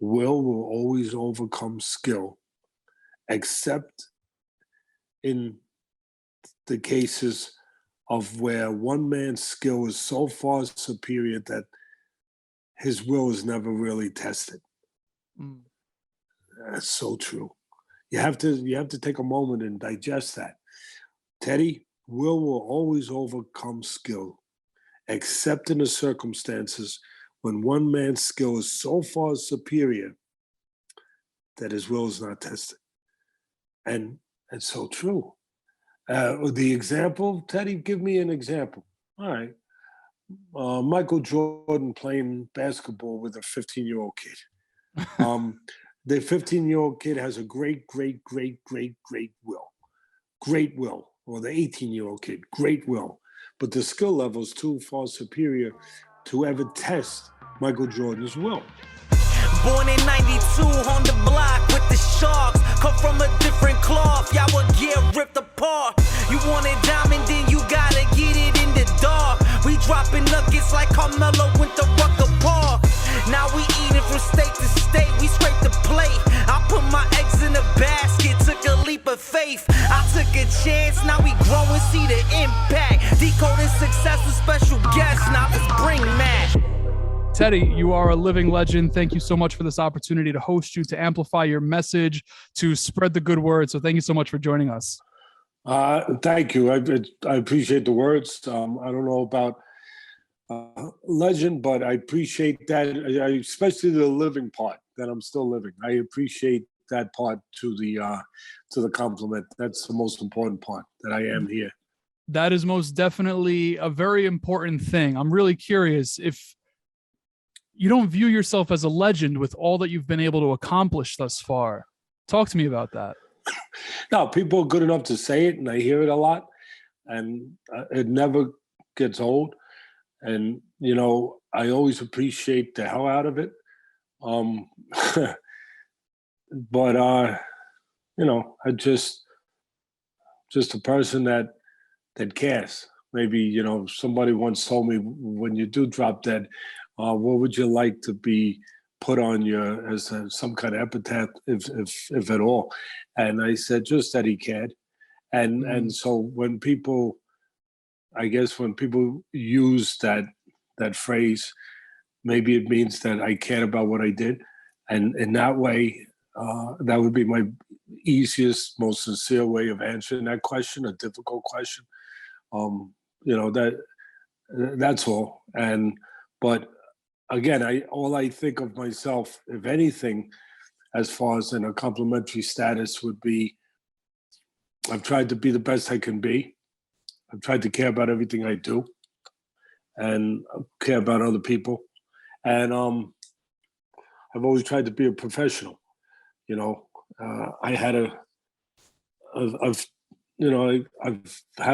will always overcome skill, except in the cases of where one man's skill is so far superior that his will is never really tested. Mm. That's so true. You have to take a moment and digest that. Teddy, will always overcome skill, except in the circumstances when one man's skill is so far superior that his will is not tested. And it's so true. The example, Teddy, give me an example. All right. Michael Jordan playing basketball with a 15-year-old kid. The 15-year-old kid has a great will. Great will. Or the 18-year-old kid, great will. But the skill level is too far superior to ever test Michael Jordan's will. Born in 92 on the block with the Sharks. Come from a different cloth, y'all would get ripped apart. You want it diamond, then you gotta get it in the dark. We dropping nuggets like Carmelo went to Rucker Park. Now we eating from state to state, we scrape the plate. I put my eggs in a basket, took a leap of faith. I took a chance, now we grow and see the impact. Decoding Success with special guests, now let's bring Matt. Teddy, you are a living legend. Thank you so much for this opportunity to host you, to amplify your message, to spread the good word. So thank you so much for joining us. Thank you. I appreciate the words. I don't know about legend, but I appreciate that, especially the living part, that I'm still living. I appreciate that part to the compliment. That's the most important part, that I am here. That is most definitely a very important thing. I'm really curious if you don't view yourself as a legend with all that you've been able to accomplish thus far. Talk to me about that. No, people are good enough to say it, and I hear it a lot, and it never gets old. And, you know, I always appreciate the hell out of it. But, you know, I just a person that cares. Maybe, you know, somebody once told me, when you do drop dead, what would you like to be put on your as some kind of epitaph, if at all? And I said, just that he cared. And so when people, I guess when people use that phrase, maybe it means that I cared about what I did. And in that way, that would be my easiest, most sincere way of answering that question, a difficult question. You know, that's all. But again, all I think of myself, if anything, as far as in a complimentary status, would be, I've tried to be the best I can be. I've tried to care about everything I do, and care about other people. And I've always tried to be a professional. You know, I've had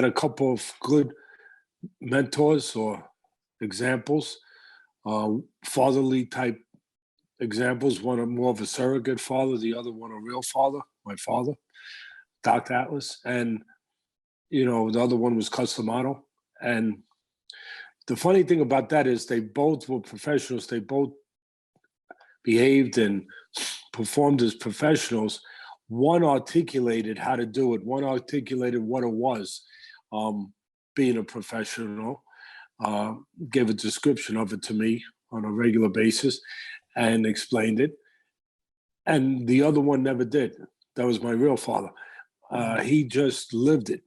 a couple of good mentors or examples, fatherly type examples. One more of a surrogate father, the other one a real father, my father, Dr. Atlas. And, you know, the other one was Customato. And the funny thing about that is they both were professionals. They both behaved and performed as professionals. One articulated how to do it. One articulated what it was, being a professional, gave a description of it to me on a regular basis and explained it. And the other one never did. That was my real father. He just lived it.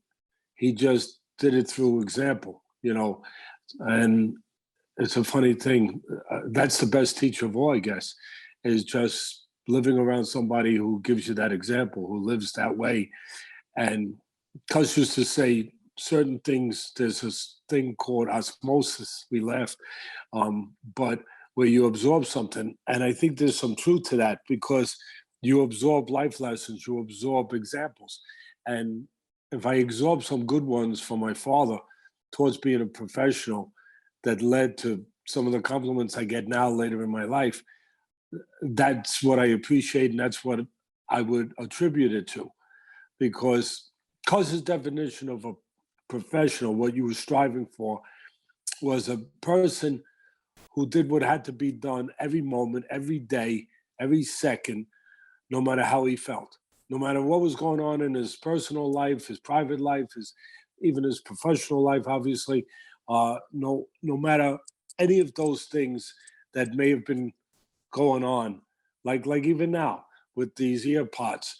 He just did it through example, you know. And it's a funny thing. That's the best teacher of all, I guess, is just living around somebody who gives you that example, who lives that way. And Cus used to say certain things, there's this thing called osmosis, we laugh, but where you absorb something. And I think there's some truth to that, because you absorb life lessons, you absorb examples. And if I absorb some good ones from my father towards being a professional that led to some of the compliments I get now later in my life, that's what I appreciate, and that's what I would attribute it to. Because Cus's definition of a professional, what you were striving for, was a person who did what had to be done every moment, every day, every second, no matter how he felt, no matter what was going on in his personal life, his private life, even his professional life, obviously. No matter any of those things that may have been going on, like even now with these ear pods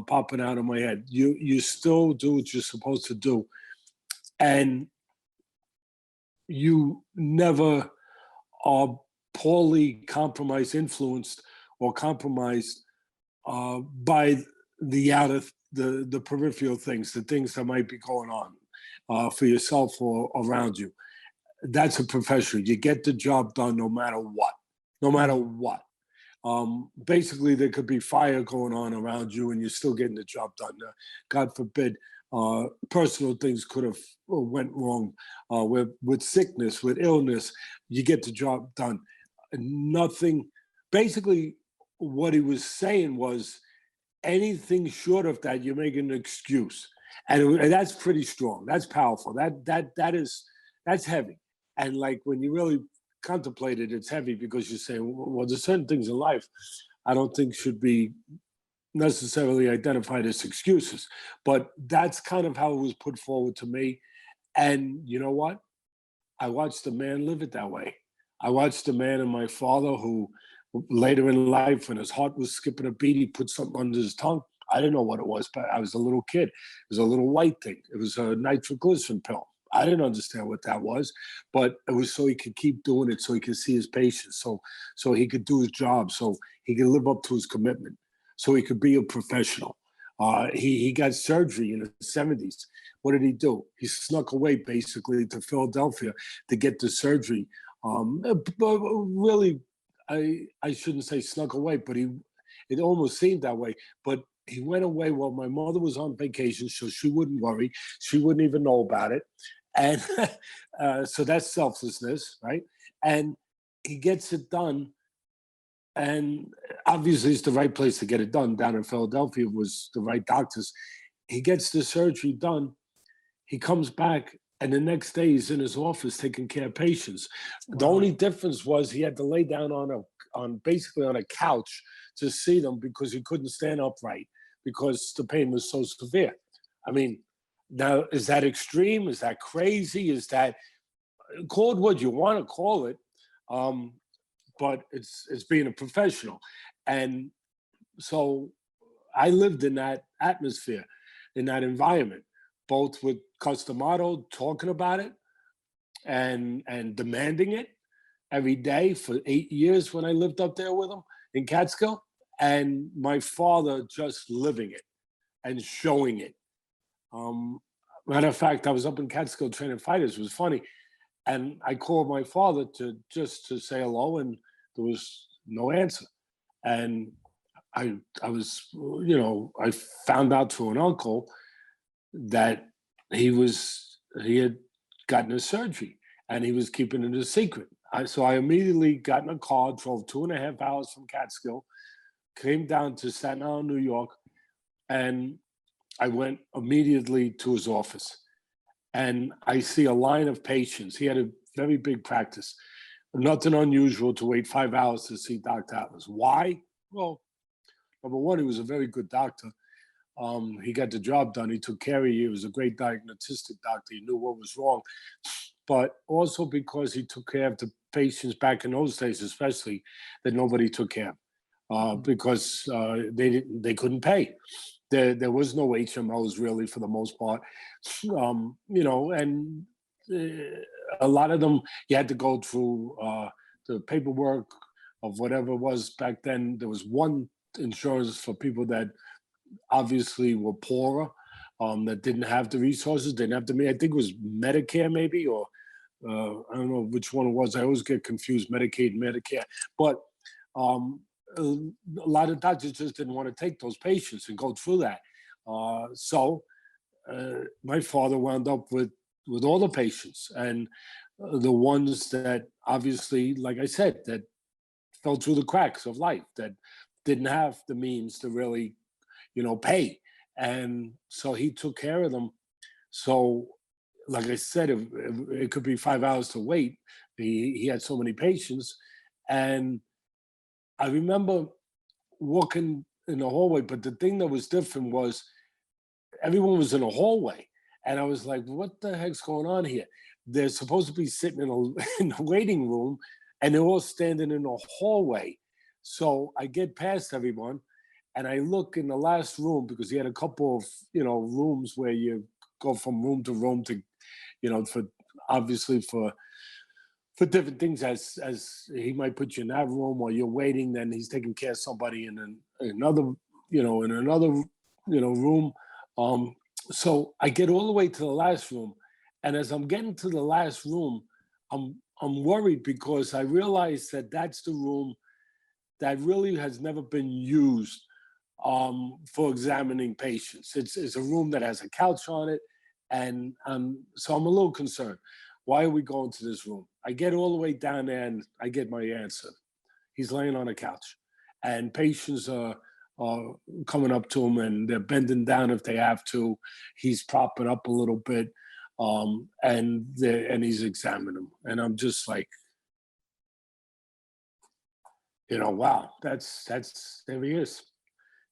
popping out of my head, you still do what you're supposed to do, and you never are poorly compromised, influenced, or compromised by the peripheral things, the things that might be going on for yourself or around you. That's a professional. You get the job done no matter what. No matter what. Basically, there could be fire going on around you and you're still getting the job done. God forbid, personal things could have went wrong with sickness, with illness. You get the job done. Nothing. Basically, what he was saying was anything short of that, you're making an excuse, and that's pretty strong. That's powerful. That's heavy. And like when you really contemplate it, it's heavy because you're saying, well, there's certain things in life I don't think should be necessarily identified as excuses. But that's kind of how it was put forward to me. And you know what? I watched the man live it that way. I watched the man and my father who later in life, when his heart was skipping a beat, he put something under his tongue. I didn't know what it was, but I was a little kid. It was a little white thing. It was a nitroglycerin pill. I didn't understand what that was, but it was so he could keep doing it, so he could see his patients, so he could do his job, so he could live up to his commitment, so he could be a professional. He got surgery in the 70s. What did he do? He snuck away basically to Philadelphia to get the surgery. But really, I shouldn't say snuck away, but it almost seemed that way. But he went away while my mother was on vacation, so she wouldn't worry. She wouldn't even know about it. And so that's selflessness, right? And he gets it done. And obviously it's the right place to get it done. Down in Philadelphia was the right doctors. He gets the surgery done. He comes back, and the next day he's in his office taking care of patients. Wow. The only difference was he had to lay down basically on a couch to see them because he couldn't stand upright because the pain was so severe. I mean, now, is that extreme? Is that crazy? Is that, call it what you want to call it, but it's being a professional. And so I lived in that atmosphere, in that environment, both with Customato talking about it and demanding it every day for 8 years when I lived up there with him in Catskill, and my father just living it and showing it. Matter of fact, I was up in Catskill training fighters. It was funny. And I called my father to say hello, and there was no answer. And I was, I found out through an uncle that he had gotten a surgery and he was keeping it a secret. So I immediately got in a car, drove 2.5 hours from Catskill, came down to Staten Island, New York, and I went immediately to his office. And I see a line of patients. He had a very big practice. Nothing unusual to wait 5 hours to see Dr. Atlas. Why? Well, number one, he was a very good doctor. He got the job done. He took care of you. He was a great diagnostic doctor. He knew what was wrong. But also because he took care of the patients back in those days, especially, that nobody took care of because they couldn't pay. There was no HMOs really for the most part, and a lot of them you had to go through the paperwork of whatever it was back then. There was one insurance for people that obviously were poorer, that didn't have the resources, didn't have I think it was Medicare maybe, or I don't know which one it was. I always get confused, Medicaid and Medicare. But a lot of doctors just didn't want to take those patients and go through that. So my father wound up with all the patients, and the ones that obviously, like I said, that fell through the cracks of life, that didn't have the means to really, pay. And so he took care of them. So, like I said, it could be 5 hours to wait. He had so many patients. And I remember walking in the hallway, but the thing that was different was everyone was in a hallway. And I was like, what the heck's going on here? They're supposed to be sitting in a waiting room, and they're all standing in a hallway. So I get past everyone, and I look in the last room, because he had a couple of, rooms where you go from room to room to, for obviously for different things, as he might put you in that room while you're waiting, then he's taking care of somebody in another room. So I get all the way to the last room, and as I'm getting to the last room, I'm worried, because I realize that that's the room that really has never been used for examining patients. It's a room that has a couch on it, and so I'm a little concerned. Why are we going to this room? I get all the way down there, and I get my answer. He's laying on a couch, and patients are coming up to him, and they're bending down if they have to. He's propping up a little bit, and he's examining them. And I'm just like, wow, that's there he is.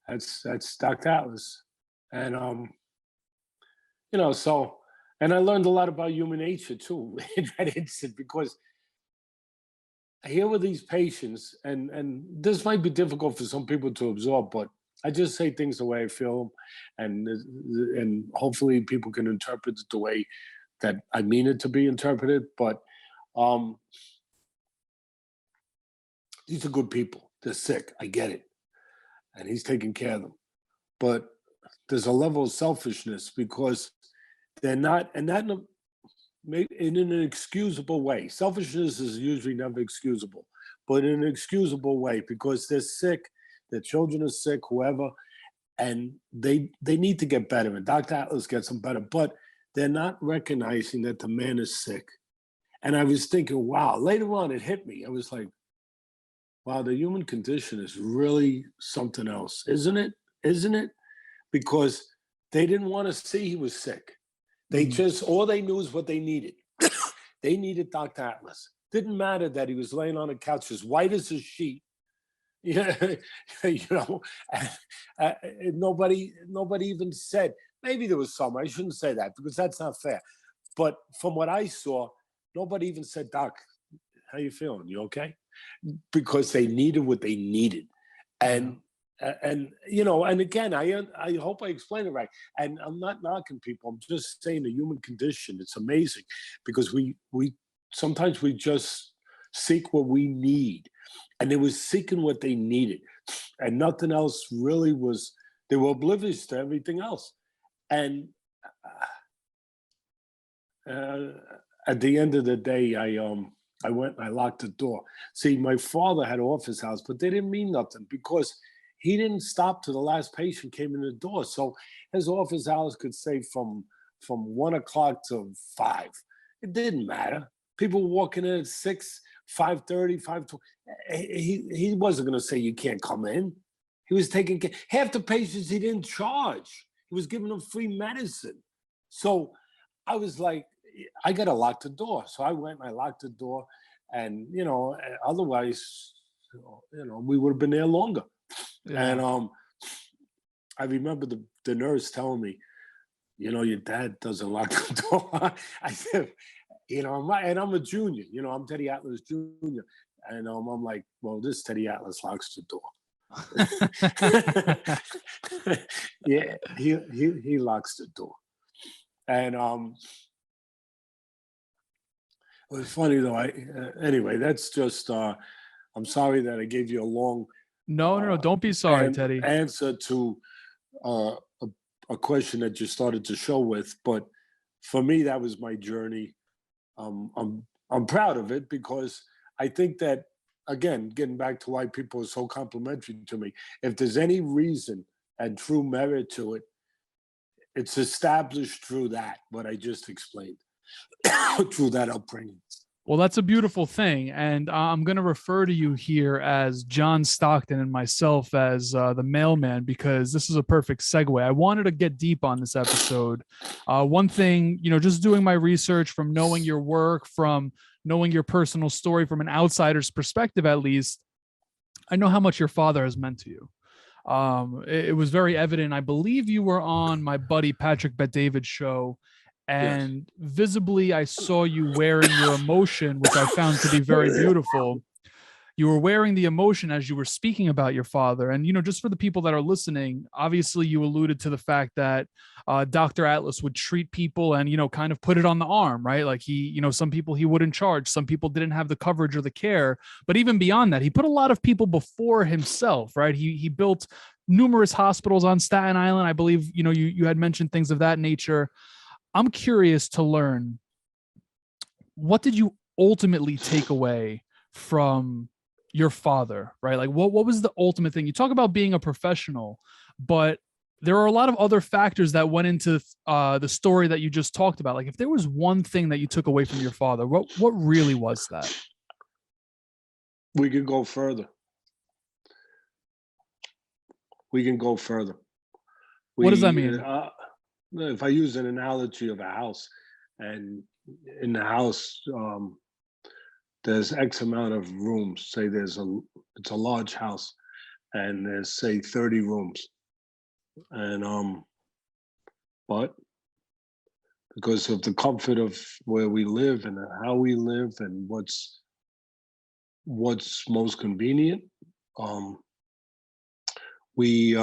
That's Dr. Atlas. And so, and I learned a lot about human nature too in that instant, because here with these patients, and this might be difficult for some people to absorb, but I just say things the way I feel, and hopefully people can interpret it the way that I mean it to be interpreted. But these are good people. They're sick. I get it. And he's taking care of them. But there's a level of selfishness, because they're not, and that in an excusable way. Selfishness is usually never excusable, but in an excusable way, because they're sick, their children are sick, whoever, and they need to get better. And Dr. Atlas gets them better, but they're not recognizing that the man is sick. And I was thinking, wow, later on it hit me. I was like, wow, the human condition is really something else, isn't it? Isn't it? Because they didn't want to see he was sick. They just, all they knew is what they needed. They needed Dr. Atlas. Didn't matter that he was laying on a couch as white as a sheet. Yeah, nobody even said, maybe there was some, I shouldn't say that, because that's not fair. But from what I saw, nobody even said, Doc, how you feeling? You okay? Because they needed what they needed. And again, I hope I explained it right. And I'm not knocking people. I'm just saying the human condition. It's amazing, because we sometimes we just seek what we need, and they were seeking what they needed, and nothing else really was. They were oblivious to everything else. And at the end of the day, I went and I locked the door. See, my father had an office hours, but they didn't mean nothing, because he didn't stop till the last patient came in the door. So his office hours could say from 1 o'clock to 5. It didn't matter. People were walking in at 6, 5:30, 5:20. He wasn't going to say you can't come in. He was taking care. Half the patients he didn't charge. He was giving them free medicine. So I was like, I got to lock the door. So I went and I locked the door, and otherwise, we would have been there longer. Yeah. And I remember the nurse telling me, your dad doesn't lock the door. I said, I'm a junior. I'm Teddy Atlas Jr. And I'm like, well, this Teddy Atlas locks the door. Yeah, he locks the door. And it was funny though. Anyway, that's just. I'm sorry that I gave you a long. No, don't be sorry, Teddy. Answer to a question that you started the show with, but for me, that was my journey. I'm proud of it, because I think that, again, getting back to why people are so complimentary to me, if there's any reason and true merit to it, it's established through that, what I just explained, through that upbringing. Well, that's a beautiful thing. And I'm going to refer to you here as John Stockton and myself as the mailman, because this is a perfect segue. I wanted to get deep on this episode. One thing, just doing my research, from knowing your work, from knowing your personal story, from an outsider's perspective, at least, I know how much your father has meant to you. It was very evident. I believe you were on my buddy Patrick Bet-David's show, and visibly I saw you wearing your emotion, which I found to be very beautiful. You were wearing the emotion as you were speaking about your father. And, you know, just for the people that are listening, obviously you alluded to the fact that Dr. Atlas would treat people and, you know, kind of put it on the arm, right? Like he, you know, some people he wouldn't charge, some people didn't have the coverage or the care. But even beyond that, he put a lot of people before himself, right? He built numerous hospitals on Staten Island. I believe, you know, you had mentioned things of that nature. I'm curious to learn, what did you ultimately take away from your father, right? Like what was the ultimate thing? You talk about being a professional, but there are a lot of other factors that went into the story that you just talked about. Like if there was one thing that you took away from your father, what really was that? We could go further. We can go further. What does that mean? If I use an analogy of a house, and in the house, there's X amount of rooms. Say it's a large house, and there's say 30 rooms, and but because of the comfort of where we live and how we live and what's most convenient, we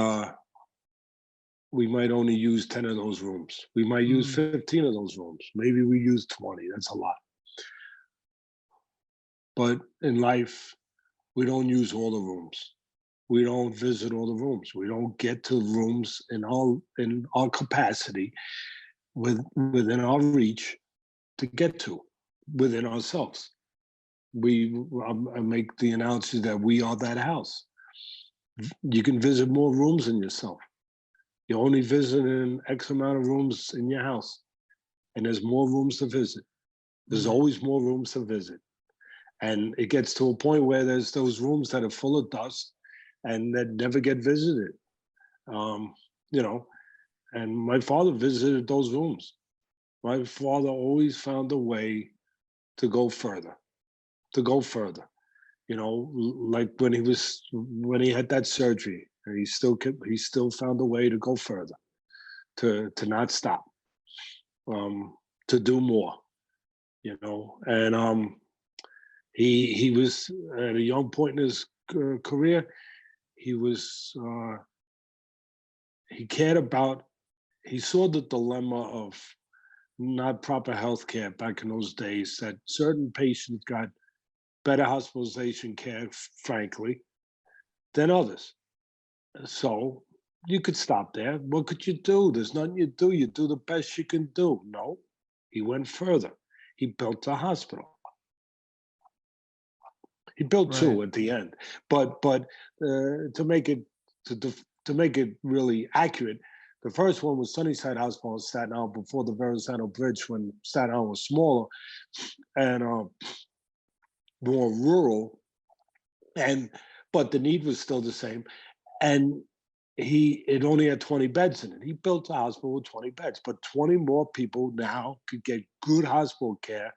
might only use 10 of those rooms. We might use 15 of those rooms. Maybe we use 20. That's a lot. But in life, we don't use all the rooms. We don't visit all the rooms. We don't get to rooms in our capacity within our reach to get to within ourselves. I make the analogy that we are that house. You can visit more rooms than yourself. You're only visiting X amount of rooms in your house, and there's more rooms to visit. There's always more rooms to visit. And it gets to a point where there's those rooms that are full of dust and that never get visited. You know, and my father visited those rooms. My father always found a way to go further. You know, like when he had that surgery, and he still found a way to go further, to not stop, to do more, you know. And he was at a young point in his career. He cared about. He saw the dilemma of not proper health care back in those days, that certain patients got better hospitalization care, frankly, than others. So you could stop there. What could you do? There's nothing you do. You do the best you can do. No, he went further. He built a hospital. He built two at the end, but to make it really accurate, the first one was Sunnyside Hospital in Staten Island before the Verrazano Bridge, when Staten Island was smaller and more rural, but the need was still the same, and it only had 20 beds in it. He built a hospital with 20 beds, but 20 more people now could get good hospital care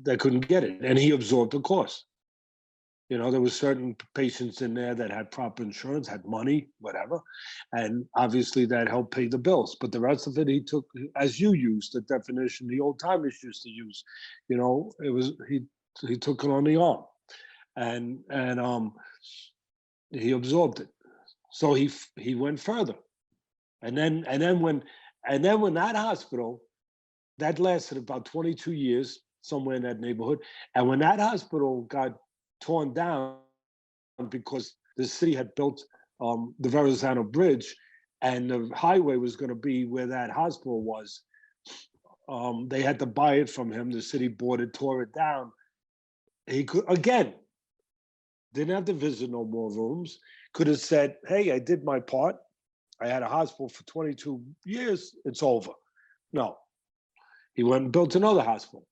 that couldn't get it, and he absorbed the cost. You know, there were certain patients in there that had proper insurance, had money, whatever, and obviously that helped pay the bills. But the rest of it, he took, as you used the definition the old timers used to use. You know, it was he took it on the arm, and he absorbed it. So he went further, and then when that hospital, that lasted about 22 years, somewhere in that neighborhood, and when that hospital got torn down because the city had built the Verrazano Bridge, and the highway was going to be where that hospital was. They had to buy it from him. The city bought it, tore it down. He could, again, didn't have to visit no more rooms. Could have said, hey, I did my part. I had a hospital for 22 years. It's over. No. He went and built another hospital.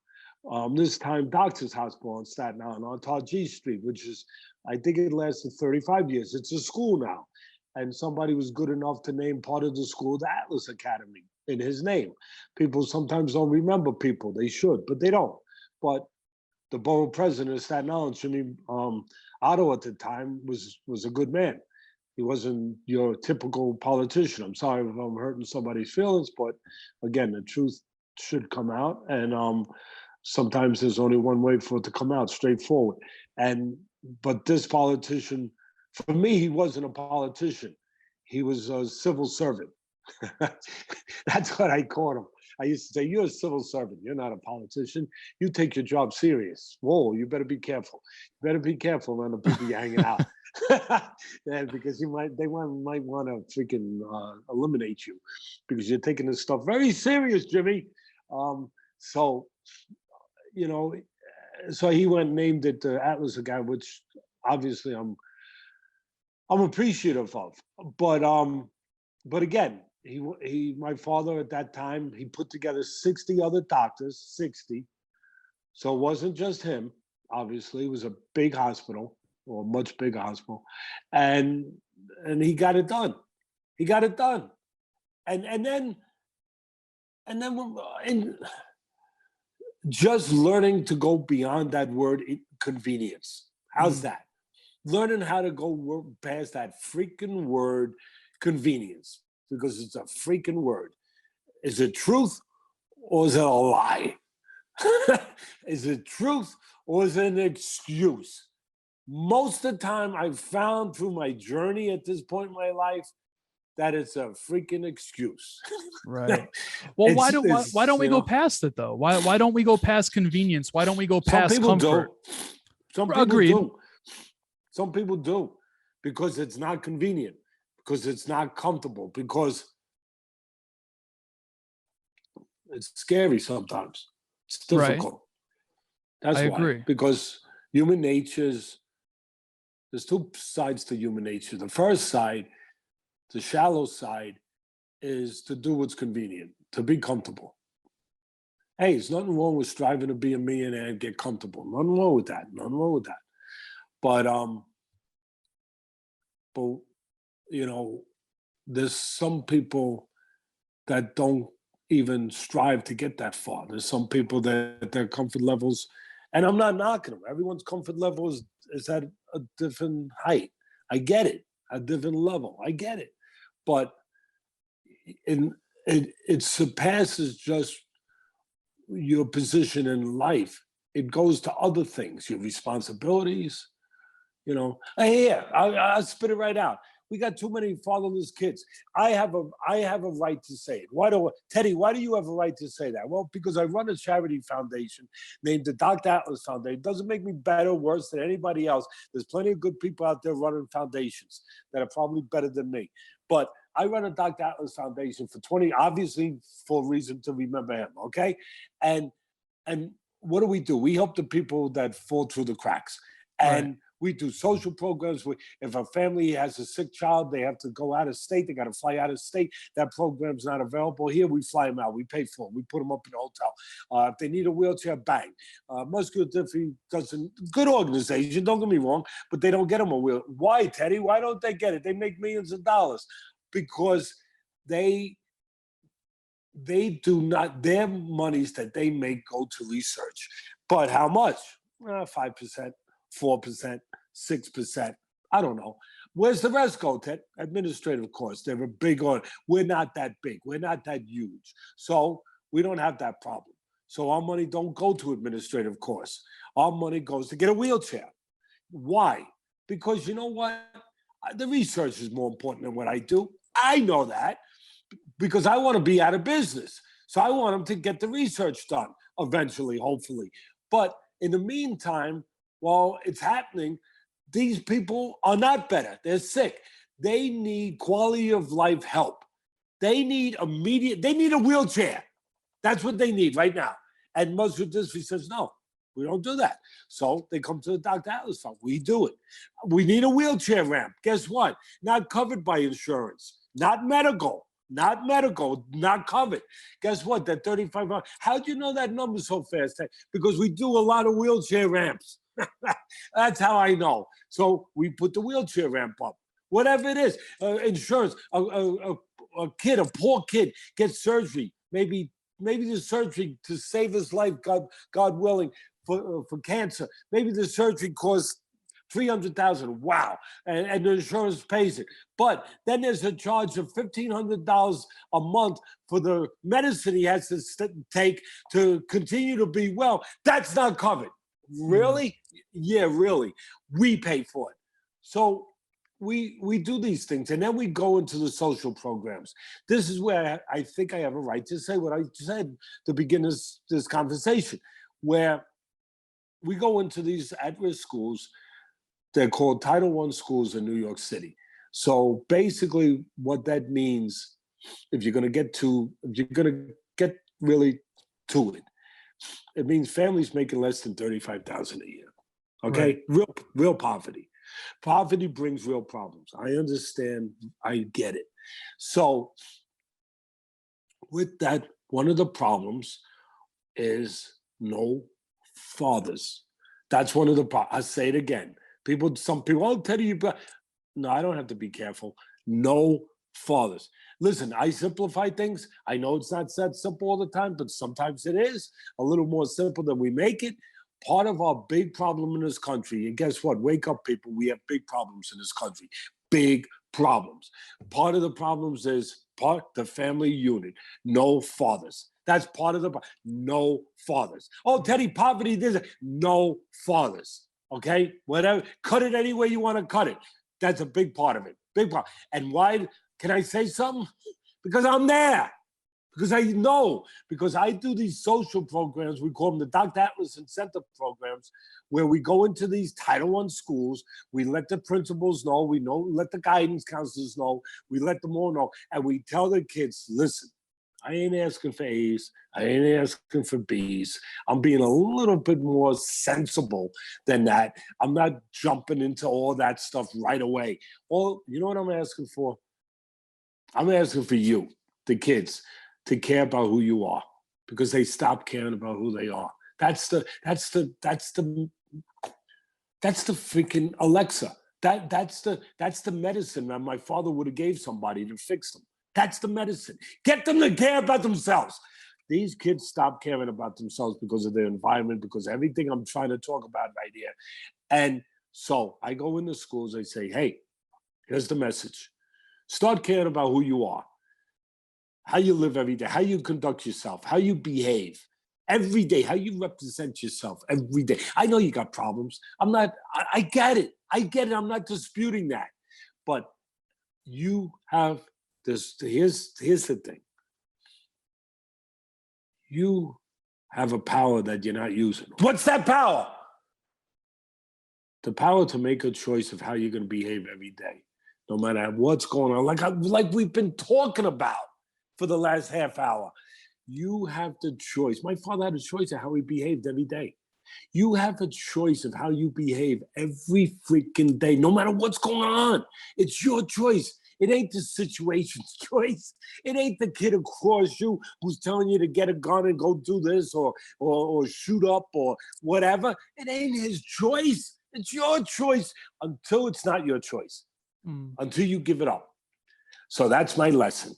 This time, Doctor's Hospital on Staten Island on Targee Street, which is, I think it lasted 35 years. It's a school now. And somebody was good enough to name part of the school the Atlas Academy in his name. People sometimes don't remember people. They should, but they don't. But the borough president of Staten Island, Jimmy Otto at the time, was a good man. He wasn't your typical politician. I'm sorry if I'm hurting somebody's feelings, but again, the truth should come out. And sometimes there's only one way for it to come out, straightforward. But this politician, for me, he wasn't a politician. He was a civil servant. That's what I called him. I used to say, you're a civil servant. You're not a politician. You take your job serious. Whoa, you better be careful. You better be careful around the people you're hanging out. Yeah, because they might want to freaking eliminate you because you're taking this stuff very serious, Jimmy. So he went and named it the Atlas of God, which obviously I'm appreciative of. But again, my father at that time, he put together 60 other doctors, 60. So it wasn't just him. Obviously, it was a big hospital, or a much bigger hospital, and he got it done. He got it done, and then just learning to go beyond that word convenience. How's that? Learning how to go past that freaking word convenience, because it's a freaking word. Is it truth or is it a lie? Is it truth or is it an excuse? Most of the time I've found through my journey at this point in my life that it's a freaking excuse. Right. Well, why don't we go past it though? Why don't we go past convenience? Why don't we go past comfort? Some people Agreed. do. Some people do, because it's not convenient, because it's not comfortable, because it's scary sometimes. It's difficult. Right. That's why. I agree. Because human nature's, there's two sides to human nature. The first side, the shallow side, is to do what's convenient, to be comfortable. Hey, there's nothing wrong with striving to be a millionaire and get comfortable. Nothing wrong with that. Nothing wrong with that. But there's some people that don't even strive to get that far. There's some people that their comfort levels, and I'm not knocking them. Everyone's comfort level is at a different height. I get it. A different level. I get it. But it surpasses just your position in life. It goes to other things, your responsibilities. I'll spit it right out. We got too many fatherless kids. I have a right to say it. Teddy, why do you have a right to say that? Well, because I run a charity foundation named the Dr. Atlas Foundation. It doesn't make me better or worse than anybody else. There's plenty of good people out there running foundations that are probably better than me. But I run a Dr. Atlas Foundation for 20, obviously for a reason to remember him, okay? And what do? We help the people that fall through the cracks. And right. We do social programs. If a family has a sick child, they have to go out of state. They got to fly out of state. That program's not available here. We fly them out. We pay for them. We put them up in a hotel. If they need a wheelchair, bang. Muscular dystrophy doesn't. Good organization. Don't get me wrong, but they don't get them a wheel. Why, Teddy? Why don't they get it? They make millions of dollars because they do not. Their monies that they make go to research. But how much? 5%. 4%, 6%, I don't know. Where's the rest go, Ted? Administrative costs. They're a big one. We're not that big. We're not that huge. So we don't have that problem. So our money don't go to administrative costs. Our money goes to get a wheelchair. Why? Because you know what? The research is more important than what I do. I know that because I want to be out of business. So I want them to get the research done eventually, hopefully. But in the meantime, while it's happening, these people are not better. They're sick. They need quality of life help. They need a wheelchair. That's what they need right now. And muscular dystrophy says, no, we don't do that. So they come to the Dr. Atlas Fund. We do it. We need a wheelchair ramp. Guess what? Not covered by insurance. Not medical. Not covered. Guess what? That 35. How'd you know that number so fast? Because we do a lot of wheelchair ramps. That's how I know. So we put the wheelchair ramp up. Whatever it is, insurance. A poor kid gets surgery. Maybe the surgery to save his life, God willing, for cancer. Maybe the surgery costs $300,000, wow, and the insurance pays it. But then there's a charge of $1,500 a month for the medicine he has to take to continue to be well. That's not covered. Really? Yeah, really. We pay for it. So we do these things, and then we go into the social programs. This is where I think I have a right to say what I said to begin this conversation, where we go into these at-risk schools. They're called Title I schools in New York City. So basically what that means, if you're going to get really to it, it means families making less than $35,000 a year. Okay? Right. Real poverty. Poverty brings real problems. I understand. I get it. So with that, one of the problems is no fathers. That's one of the problems. I say it again. Some people, oh, Teddy, no, I don't have to be careful. No fathers. Listen, I simplify things. I know it's not that simple all the time, but sometimes it is a little more simple than we make it. Part of our big problem in this country, and guess what? Wake up, people. We have big problems in this country. Big problems. Part of the problems is the family unit. No fathers. That's part of the problem. No fathers. Oh, Teddy, poverty, no fathers. Okay? Whatever. Cut it any way you want to cut it. That's a big part of it. Big part. And why? Can I say something? Because I'm there. Because I know. Because I do these social programs. We call them the Dr. Atlas Incentive Programs, where we go into these Title I schools. We let the principals know. Let the guidance counselors know. We let them all know. And we tell the kids, listen, I ain't asking for A's. I ain't asking for B's. I'm being a little bit more sensible than that. I'm not jumping into all that stuff right away. Well, you know what I'm asking for? I'm asking for you, the kids, to care about who you are, because they stop caring about who they are. That's the freaking Alexa. That's the medicine that my father would have gave somebody to fix them. That's the medicine. Get them to care about themselves. These kids stop caring about themselves because of their environment, because of everything I'm trying to talk about right here. And so I go into schools, I say, hey, here's the message. Start caring about who you are, how you live every day, how you conduct yourself, how you behave every day, how you represent yourself every day. I know you got problems. I get it. I'm not disputing that. But you have this, here's the thing. You have a power that you're not using. What's that power? The power to make a choice of how you're going to behave every day, no matter what's going on. Like we've been talking about for the last half hour. You have the choice. My father had a choice of how he behaved every day. You have a choice of how you behave every freaking day, no matter what's going on. It's your choice. It ain't the situation's choice. It ain't the kid across you who's telling you to get a gun and go do this or shoot up or whatever. It ain't his choice. It's your choice until it's not your choice, until you give it up. So that's my lesson.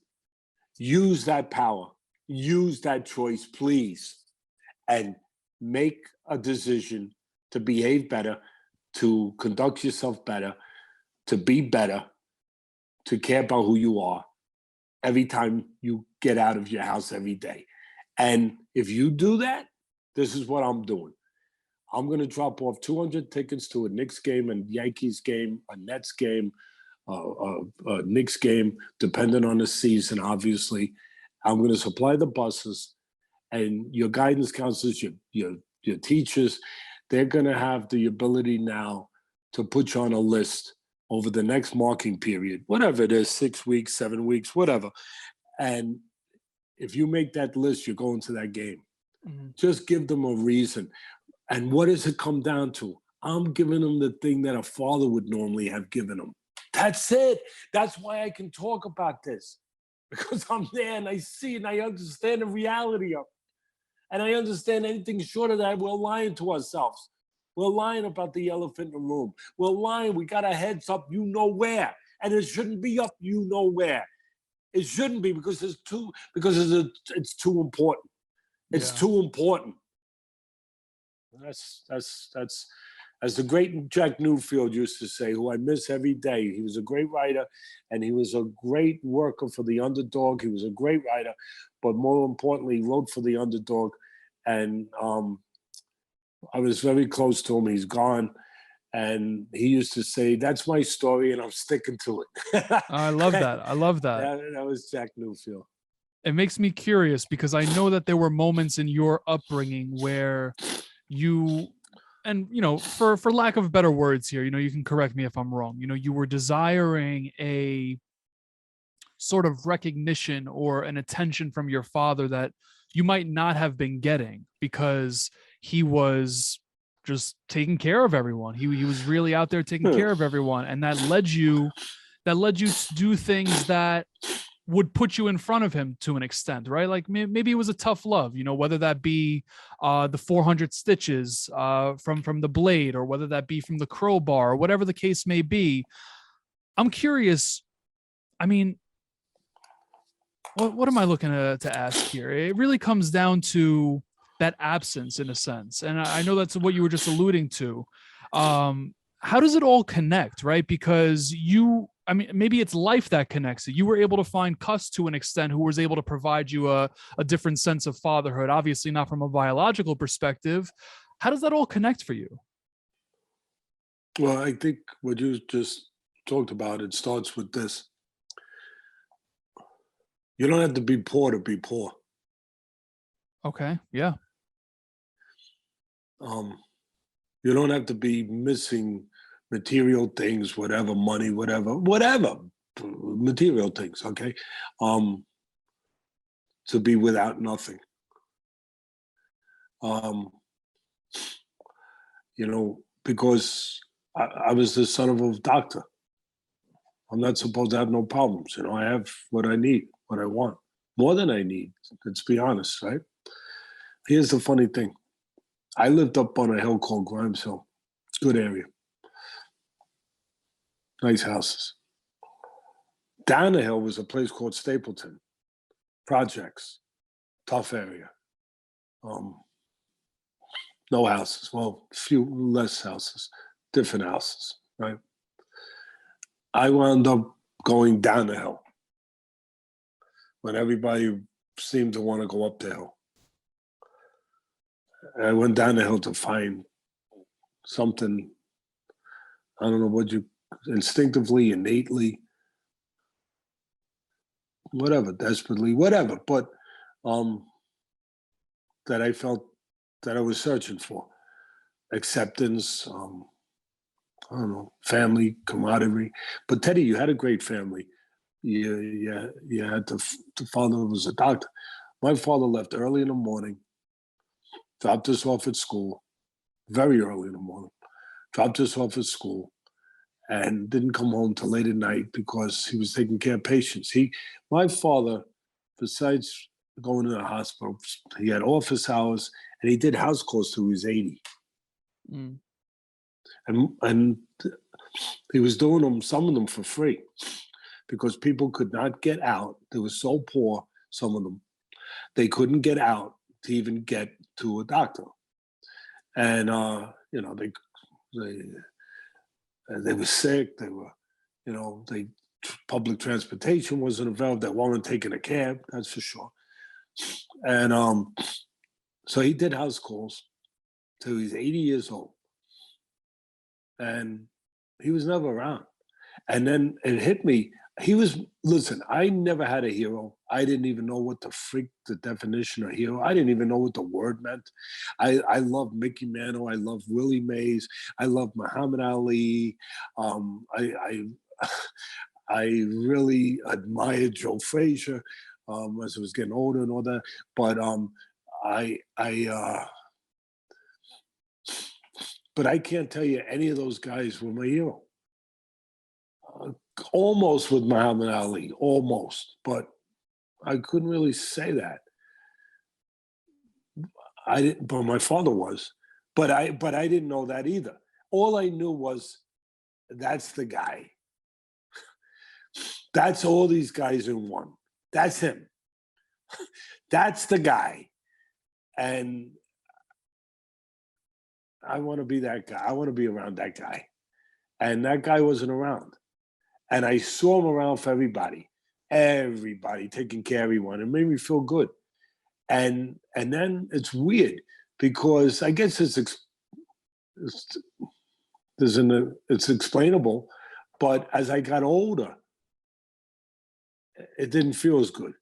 Use that power. Use that choice, please, and make a decision to behave better, to conduct yourself better, to be better, to care about who you are every time you get out of your house every day. And if you do that, this is what I'm doing. I'm going to drop off 200 tickets to a Knicks game, a Yankees game, a Nets game, a Knicks game, depending on the season, obviously. I'm going to supply the buses, and your guidance counselors, your teachers, they're going to have the ability now to put you on a list over the next marking period, whatever it is, 6 weeks, 7 weeks, whatever. And if you make that list, you're going to that game. Mm-hmm. Just give them a reason. And what does it come down to? I'm giving them the thing that a father would normally have given them. That's it. That's why I can talk about this. Because I'm there and I see and I understand the reality of it. And I understand anything short of that, we're lying to ourselves. We're lying about the elephant in the room. We're lying. We got our heads up, you know where. And it shouldn't be up, you know where. It shouldn't be because it's too important. It's too important. That's As the great Jack Newfield used to say, who I miss every day, he was a great writer and he was a great worker for the underdog. He was a great writer, but more importantly, he wrote for the underdog. And I was very close to him. He's gone. And he used to say, that's my story and I'm sticking to it. I love that. I love that. That was Jack Newfield. It makes me curious because I know that there were moments in your upbringing where you, and for lack of better words here, you can correct me if I'm wrong, you were desiring a sort of recognition or an attention from your father that you might not have been getting because he was just taking care of everyone. He was really out there taking care of everyone, and that led you to do things that would put you in front of him to an extent, right? Like maybe it was a tough love, whether that be the 400 stitches from the blade, or whether that be from the crowbar, or whatever the case may be. I'm curious. I mean, what am I looking to ask here? It really comes down to that absence in a sense. And I know that's what you were just alluding to. How does it all connect, right? Because maybe it's life that connects it. You were able to find Cuss to an extent who was able to provide you a different sense of fatherhood, obviously not from a biological perspective. How does that all connect for you? Well, I think what you just talked about, it starts with this. You don't have to be poor to be poor. Okay. Yeah. You don't have to be missing material things, whatever, money, whatever, material things, okay? To be without nothing. Because I was the son of a doctor. I'm not supposed to have no problems. I have what I need, what I want, more than I need. Let's be honest, right? Here's the funny thing. I lived up on a hill called Grimes Hill. Good area. Nice houses. Down the hill was a place called Stapleton. Projects. Tough area. No houses. Well, few less houses. Different houses, right? I wound up going down the hill when everybody seemed to want to go up the hill. I went down the hill to find something, I don't know what you, instinctively, innately, whatever, desperately, whatever, but that I felt that I was searching for. Acceptance, I don't know, family, camaraderie. But Teddy, you had a great family. You had the father was a doctor. My father left early in the morning, dropped us off at school, very early in the morning, dropped us off at school, and didn't come home till late at night because he was taking care of patients. My father, besides going to the hospital, he had office hours, and he did house calls till he was 80. Mm. And he was doing them, some of them for free, because people could not get out. They were so poor, some of them, they couldn't get out to even get to a doctor. And they were sick. They were, public transportation wasn't available. They weren't taking a cab, that's for sure. And so he did house calls till he's 80 years old. And he was never around. And then it hit me. I never had a hero. I didn't even know what the definition of hero. I didn't even know what the word meant. I love Mickey Mantle. I love Willie Mays. I love Muhammad Ali. I really admired Joe Frazier as I was getting older and all that. But but I can't tell you any of those guys were my hero. Almost with Muhammad Ali, almost, but I couldn't really say that. I didn't, but my father was, but I didn't know that either. All I knew was that's the guy. That's all these guys in one. That's him. That's the guy. And I want to be that guy. I want to be around that guy. And that guy wasn't around. And I saw him around for everybody, taking care of everyone. It made me feel good. And then it's weird because I guess it's explainable, but as I got older, it didn't feel as good.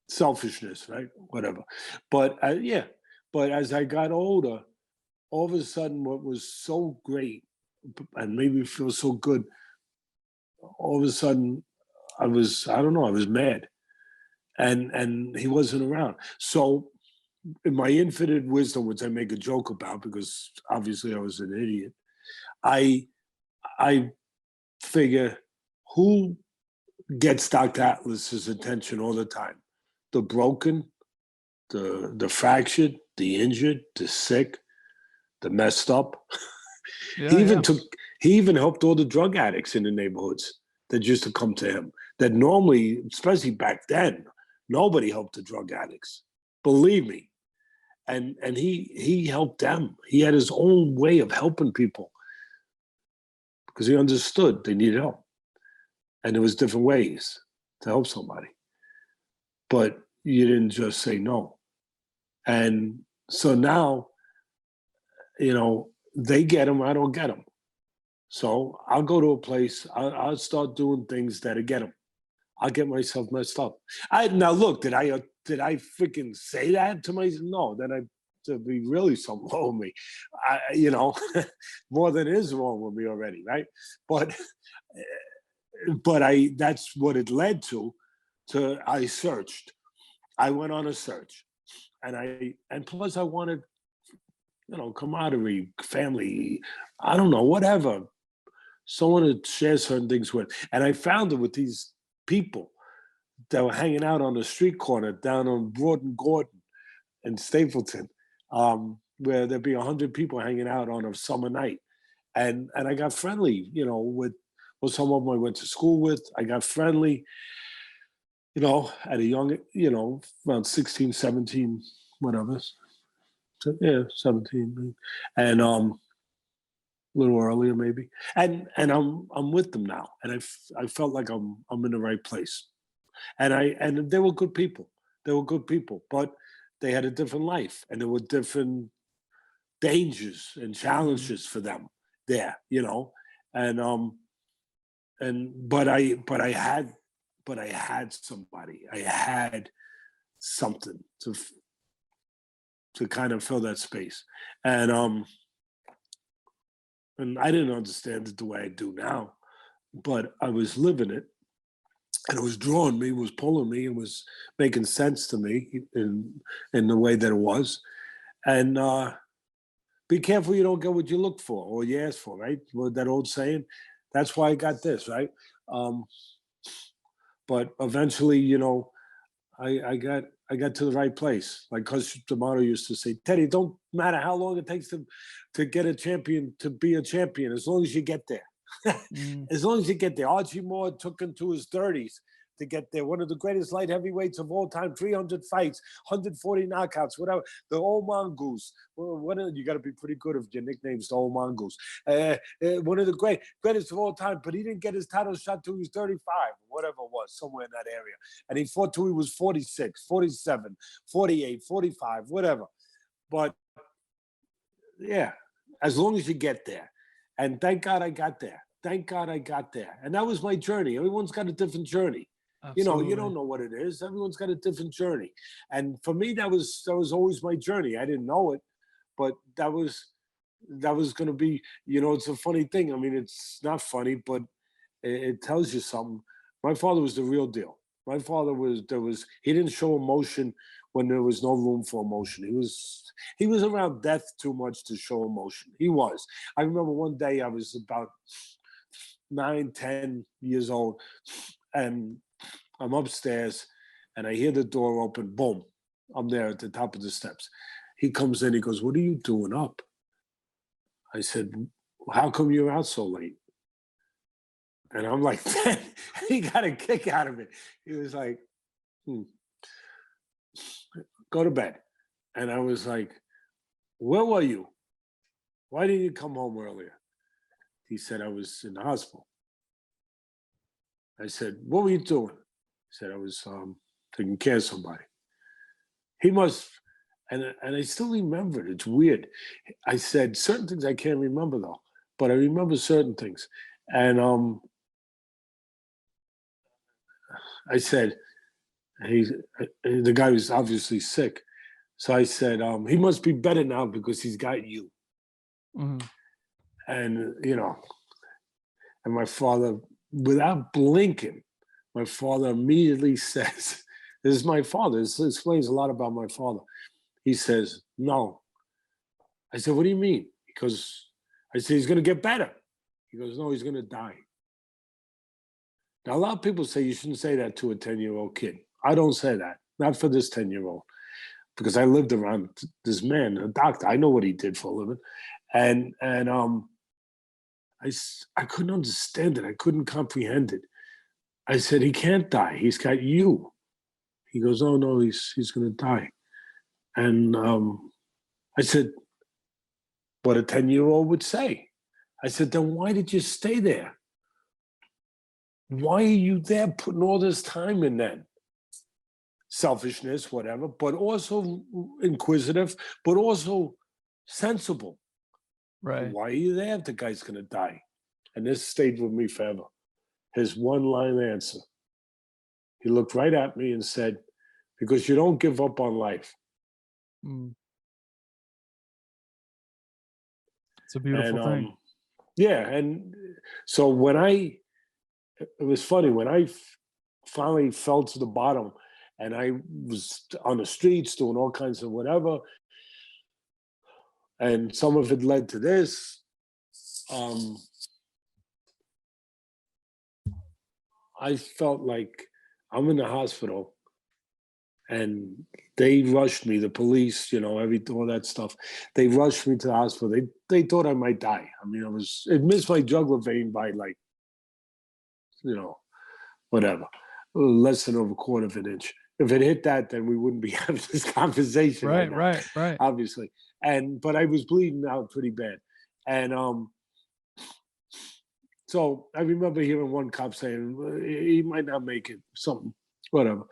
Selfishness, right? Whatever. But but as I got older, all of a sudden what was so great and made me feel so good, all of a sudden I was mad. And he wasn't around. So in my infinite wisdom, which I make a joke about because obviously I was an idiot, I figure who gets Dr. Atlas's attention all the time? The broken, the fractured, the injured, the sick, the messed up. Yeah, He even helped all the drug addicts in the neighborhoods that used to come to him. That normally, especially back then, nobody helped the drug addicts. Believe me. And he helped them. He had his own way of helping people because he understood they needed help. And there was different ways to help somebody. But you didn't just say no. And so now, they get them, I don't get them. So I'll go to a place, I'll start doing things that'll get them. I'll get myself messed up. Now look, did I freaking say that to myself? No, then to be really something wrong with me. More than is wrong with me already, right? But that's what it led to. I searched. I went on a search, and plus I wanted, camaraderie, family, I don't know, whatever, someone to share certain things with, and I found it with these people that were hanging out on the street corner down on Broad and Gordon in Stapleton, where there'd be 100 people hanging out on a summer night. And I got friendly, with some of them I went to school with. I got friendly, at a young, around 16, 17, whatever. So, 17. And a little earlier maybe. And I'm with them now. And I felt like I'm in the right place. And they were good people. But they had a different life, and there were different dangers and challenges for them there, but I had somebody. I had something to kind of fill that space, and I didn't understand it the way I do now, but I was living it. And it was drawing me, was pulling me, and was making sense to me in the way that it was. And be careful you don't get what you look for or you ask for, right? Well, that old saying. That's why I got this, right? But eventually, I got to the right place. Like Coach D'Amato used to say, Teddy, don't matter how long it takes to get a champion, to be a champion, as long as you get there. As long as you get there. Archie Moore took him to his 30s to get there. One of the greatest light heavyweights of all time, 300 fights, 140 knockouts, whatever. The old mongoose. You got to be pretty good if your nickname's the old mongoose. One of the greatest of all time, but he didn't get his title shot till he was 35, whatever it was, somewhere in that area. And he fought till he was 46, 47, 48, 45, whatever. But yeah, as long as you get there. And thank God I got there. And that was my journey. Everyone's got a different journey. Absolutely. You don't know what it is. Everyone's got a different journey. And for me, that was always my journey. I didn't know it, but that was going to be, it's a funny thing. I mean, it's not funny, but it tells you something. My father was the real deal. My father he didn't show emotion when there was no room for emotion. He was around death too much to show emotion. He was. I remember one day I was about 9, 10 years old, and I'm upstairs, and I hear the door open. Boom. I'm there at the top of the steps. He comes in. He goes, "What are you doing up?" I said, "How come you're out so late?" And I'm like, he got a kick out of it. He was like, go to bed. And I was like, where were you? Why didn't you come home earlier? He said, I was in the hospital. I said, what were you doing? He said, I was taking care of somebody. He must, and I still remember it. It's weird. I said, certain things I can't remember though, but I remember certain things. And I said, the guy was obviously sick. So I said, he must be better now because he's got you. Mm-hmm. And, and my father, without blinking, my father immediately says, this is my father. This explains a lot about my father. He says, no. I said, what do you mean? Because I said, he's going to get better. He goes, no, he's going to die. Now, a lot of people say you shouldn't say that to a 10-year-old kid. I don't say that, not for this 10-year-old, because I lived around this man, a doctor. I know what he did for a living. And I couldn't understand it. I couldn't comprehend it. I said, he can't die. He's got you. He goes, oh, no, he's going to die. And I said, what a 10-year-old would say. I said, then why did you stay there? Why are you there putting all this time in then? Selfishness, whatever, but also inquisitive, but also sensible. Right. Why are you there if the guy's going to die? And this stayed with me forever. His one-line answer. He looked right at me and said, because you don't give up on life. Mm. It's a beautiful thing. Yeah, and so it was funny, when I finally fell to the bottom and I was on the streets doing all kinds of whatever, and some of it led to this, I felt like I'm in the hospital and they rushed me, the police, all that stuff. They rushed me to the hospital. They thought I might die. I mean, it missed my jugular vein by whatever, less than over a quarter of an inch. If it hit that, then we wouldn't be having this conversation. Right. Obviously. But I was bleeding out pretty bad. And so I remember hearing one cop saying, he might not make it, something, whatever.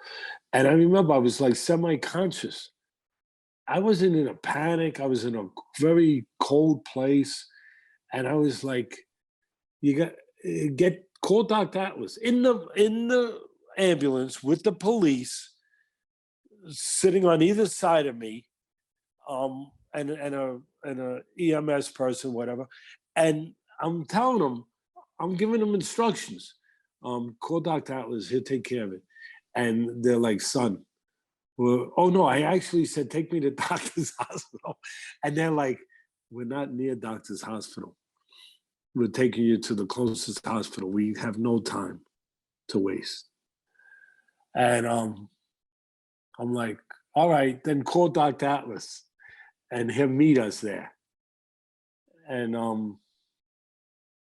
And I remember I was like semi-conscious. I wasn't in a panic. I was in a very cold place. And I was like, call Dr. Atlas in the ambulance with the police sitting on either side of me, and a EMS person, whatever. And I'm telling them, I'm giving them instructions. Call Dr. Atlas, he'll take care of it. And they're like, son, well, oh no, I actually said, take me to doctor's hospital. And they're like, we're not near doctor's hospital. We're taking you to the closest hospital. We have no time to waste. And I'm like, all right, then call Dr. Atlas and he'll meet us there. And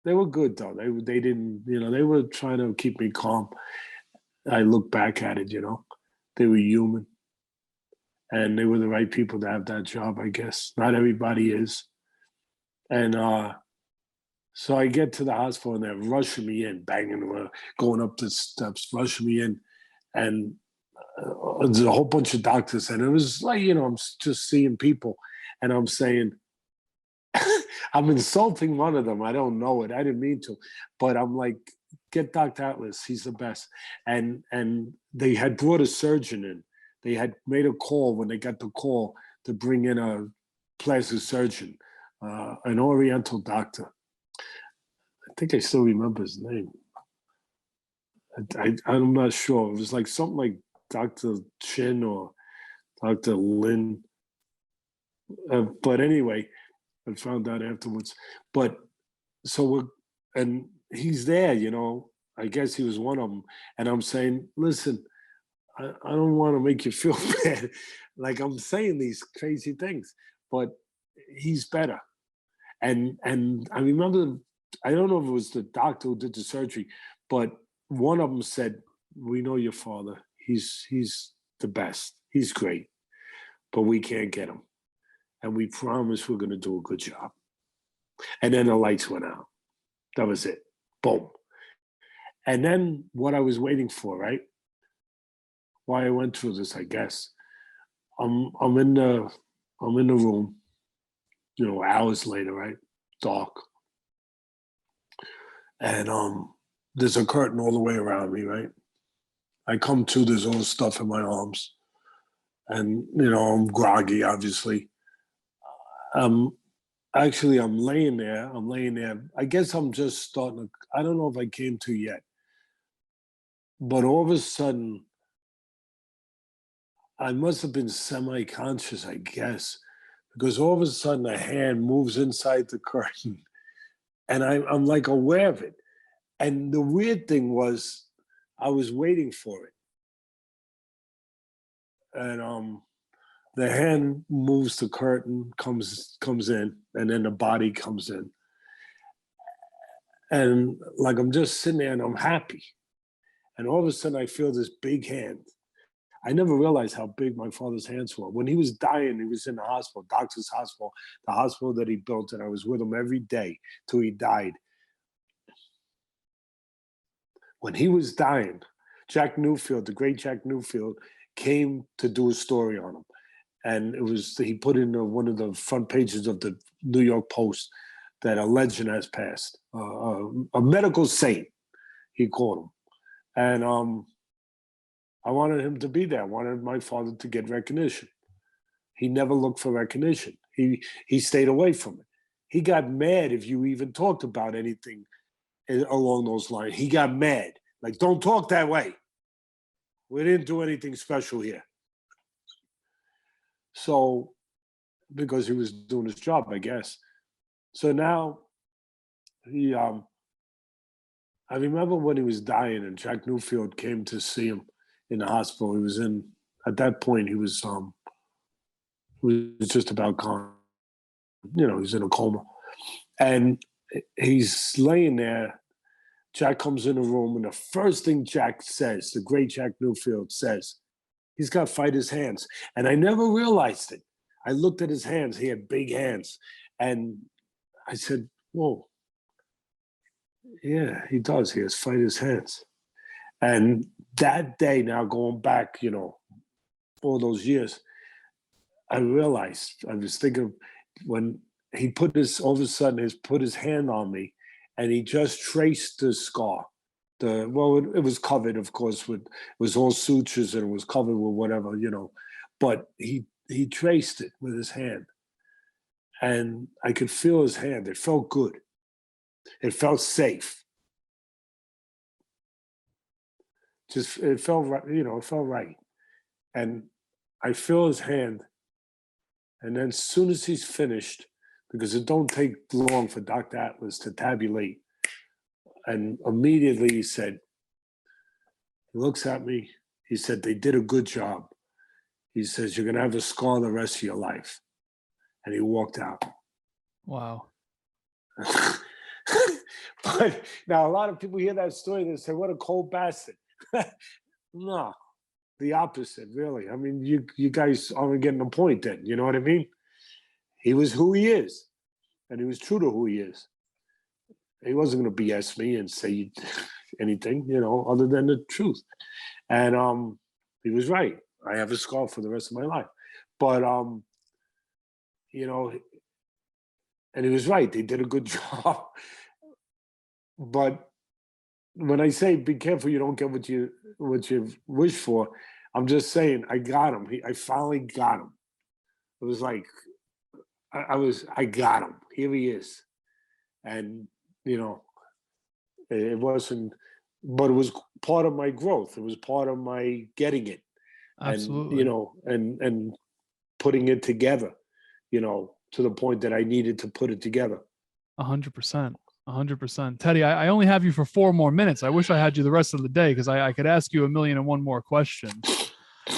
they were good though. They didn't, they were trying to keep me calm. I look back at it, they were human. And they were the right people to have that job, I guess. Not everybody is. And so I get to the hospital and they're rushing me in, banging, going up the steps, rushing me in. And there's a whole bunch of doctors. And it was like, I'm just seeing people. And I'm saying, I'm insulting one of them. I don't know it. I didn't mean to. But I'm like, get Dr. Atlas. He's the best. And they had brought a surgeon in. They had made a call when they got the call to bring in a plastic surgeon, an Oriental doctor. I think I still remember his name. I'm not sure. It was like something like Dr. Chin or Dr. Lin. But anyway, I found out afterwards. But and he's there, I guess he was one of them. And I'm saying, listen, I don't want to make you feel bad. Like I'm saying these crazy things, but he's better. And I remember, I don't know if it was the doctor who did the surgery, but one of them said, we know your father. He's the best. He's great, but we can't get him. and we promised we're going to do a good job. And then the lights went out. That was it. Boom. And then what I was waiting for, right? Why I went through this, I guess. I'm in the room, hours later, right? Dark. And there's a curtain all the way around me, right? I come to, there's all this stuff in my arms. And, I'm groggy, obviously. I'm laying there. I guess I'm just starting to, I don't know if I came to yet. But all of a sudden, I must have been semi-conscious, I guess, because all of a sudden a hand moves inside the curtain and I'm like aware of it. And the weird thing was I was waiting for it. And the hand moves the curtain, comes in, and then the body comes in. And like I'm just sitting there and I'm happy. And all of a sudden I feel this big hand. I never realized how big my father's hands were. When he was dying, he was in the hospital, doctor's hospital, the hospital that he built, and I was with him every day till he died. When he was dying, Jack Newfield, the great Jack Newfield, came to do a story on him. And he put in one of the front pages of the New York Post that a legend has passed, a medical saint, he called him. And I wanted him to be there. I wanted my father to get recognition. He never looked for recognition. He stayed away from it. He got mad if you even talked about anything along those lines. He got mad. Like, don't talk that way. We didn't do anything special here. So, because he was doing his job, I guess. So now, I remember when he was dying and Jack Newfield came to see him in the hospital. At that point, he was just about gone. He was in a coma. And he's laying there. Jack comes in the room, and the first thing Jack says, the great Jack Newfield says, he's got to fight his hands. And I never realized it. I looked at his hands. He had big hands. And I said, whoa. Yeah, he does. He has to fight his hands. And that day, now going back, all those years, I realized, I was thinking when he put all of a sudden, put his hand on me, and he just traced the scar. It was covered, of course, it was all sutures and it was covered with whatever, but he traced it with his hand. And I could feel his hand. It felt good. It felt safe. It felt right, it felt right. And I feel his hand. And then as soon as he's finished, because it don't take long for Dr. Atlas to tabulate, and immediately he said, he looks at me, he said, they did a good job. He says, you're going to have a scar the rest of your life. And he walked out. Wow. But now a lot of people hear that story, they say, what a cold bastard. No, the opposite, really. I mean, you guys aren't getting the point then, you know what I mean? He was who he is, and he was true to who he is. He wasn't going to BS me and say anything, other than the truth. And he was right. I have a scar for the rest of my life. But, and he was right. They did a good job. But when I say be careful you don't get what you wish for, I'm just saying I got him. I finally got him. It was like, I got him. Here he is. And, it wasn't, but it was part of my growth. It was part of my getting it. Absolutely. And putting it together, to the point that I needed to put it together. 100%. 100%. Teddy, I only have you for 4 more minutes. I wish I had you the rest of the day because I could ask you 1,000,001 more questions.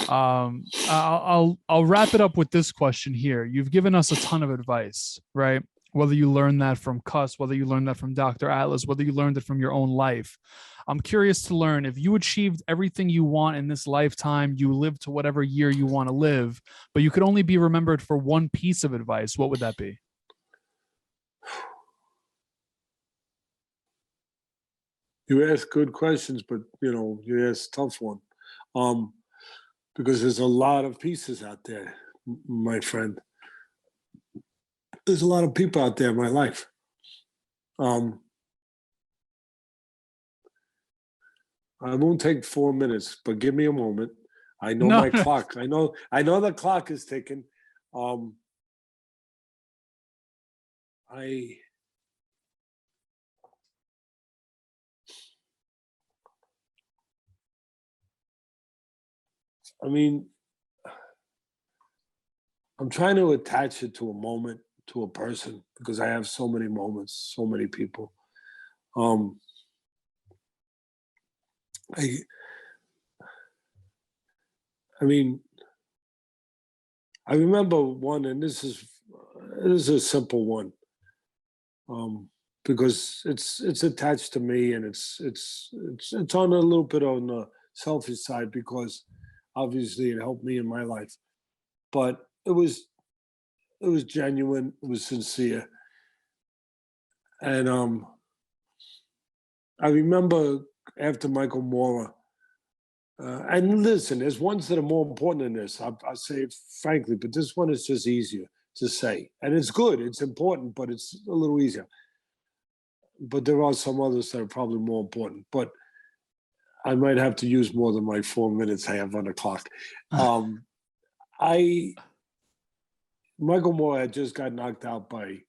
I'll wrap it up with this question here. You've given us a ton of advice, right? whether you learned that from Cuss, whether you learned that from Dr. Atlas, whether you learned it from your own life. I'm curious to learn, if you achieved everything you want in this lifetime, you lived to whatever year you want to live, but you could only be remembered for one piece of advice, what would that be? You ask good questions, but you ask tough one. Because there's a lot of pieces out there, my friend. There's a lot of people out there in my life. I won't take 4 minutes, but give me a moment. I know my clock. I know the clock is ticking. I mean, I'm trying to attach it to a moment, to a person, because I have so many moments, so many people. I mean, I remember one, and this is a simple one, because it's attached to me, and it's on a little bit on the selfish side, because obviously it helped me in my life, but it was genuine, it was sincere, and I remember after Michael Moore. And listen, there's ones that are more important than this. I say it frankly, but this one is just easier to say. And it's good, it's important, but it's a little easier. But there are some others that are probably more important. But I might have to use more than my 4 minutes I have on the clock. Michael Moore had just got knocked out by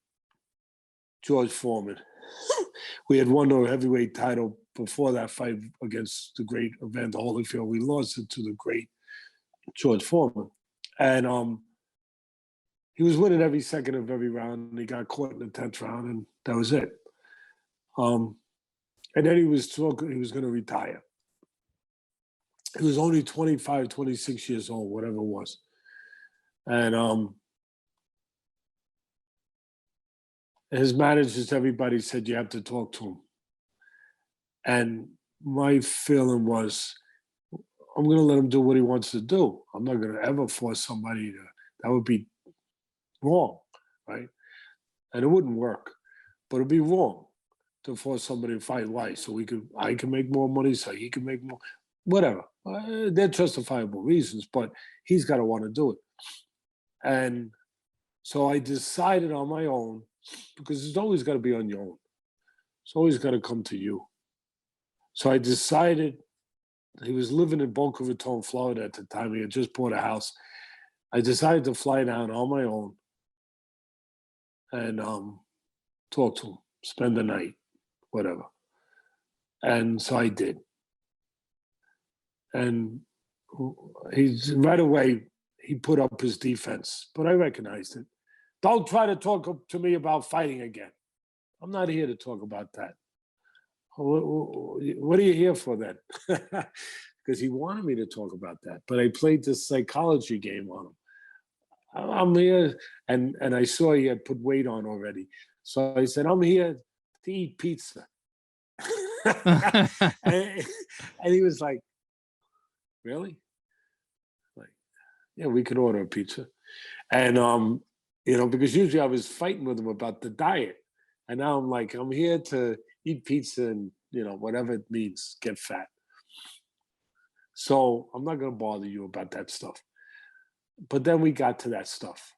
George Foreman. We had won the heavyweight title before that fight against the great Evander Holyfield. We lost it to the great George Foreman. And he was winning every second of every round, and he got caught in the 10th round, and that was it. And then he was talking, he was going to retire. He was only 25, 26 years old, whatever it was. And his managers, everybody said, you have to talk to him. And my feeling was, I'm going to let him do what he wants to do. I'm not going to ever force somebody to, that would be wrong, right? And it wouldn't work, but it'd be wrong to force somebody to fight. Why? So I can make more money, so he can make more, whatever. They're justifiable reasons, but he's got to want to do it. And so I decided on my own, because it's always got to be on your own. It's always got to come to you. So I decided, he was living in Boca Raton, Florida at the time. He had just bought a house. I decided to fly down on my own and talk to him, spend the night, whatever. And so I did. And right away, he put up his defense, but I recognized it. Don't try to talk to me about fighting again. I'm not here to talk about that. What are you here for then? Because he wanted me to talk about that, but I played this psychology game on him. I'm here, and I saw he had put weight on already. So I said, I'm here to eat pizza. and he was like, really? Like, yeah, we could order a pizza. And, because usually I was fighting with him about the diet. And now I'm like, I'm here to eat pizza and, whatever it means, get fat. So I'm not going to bother you about that stuff. But then we got to that stuff.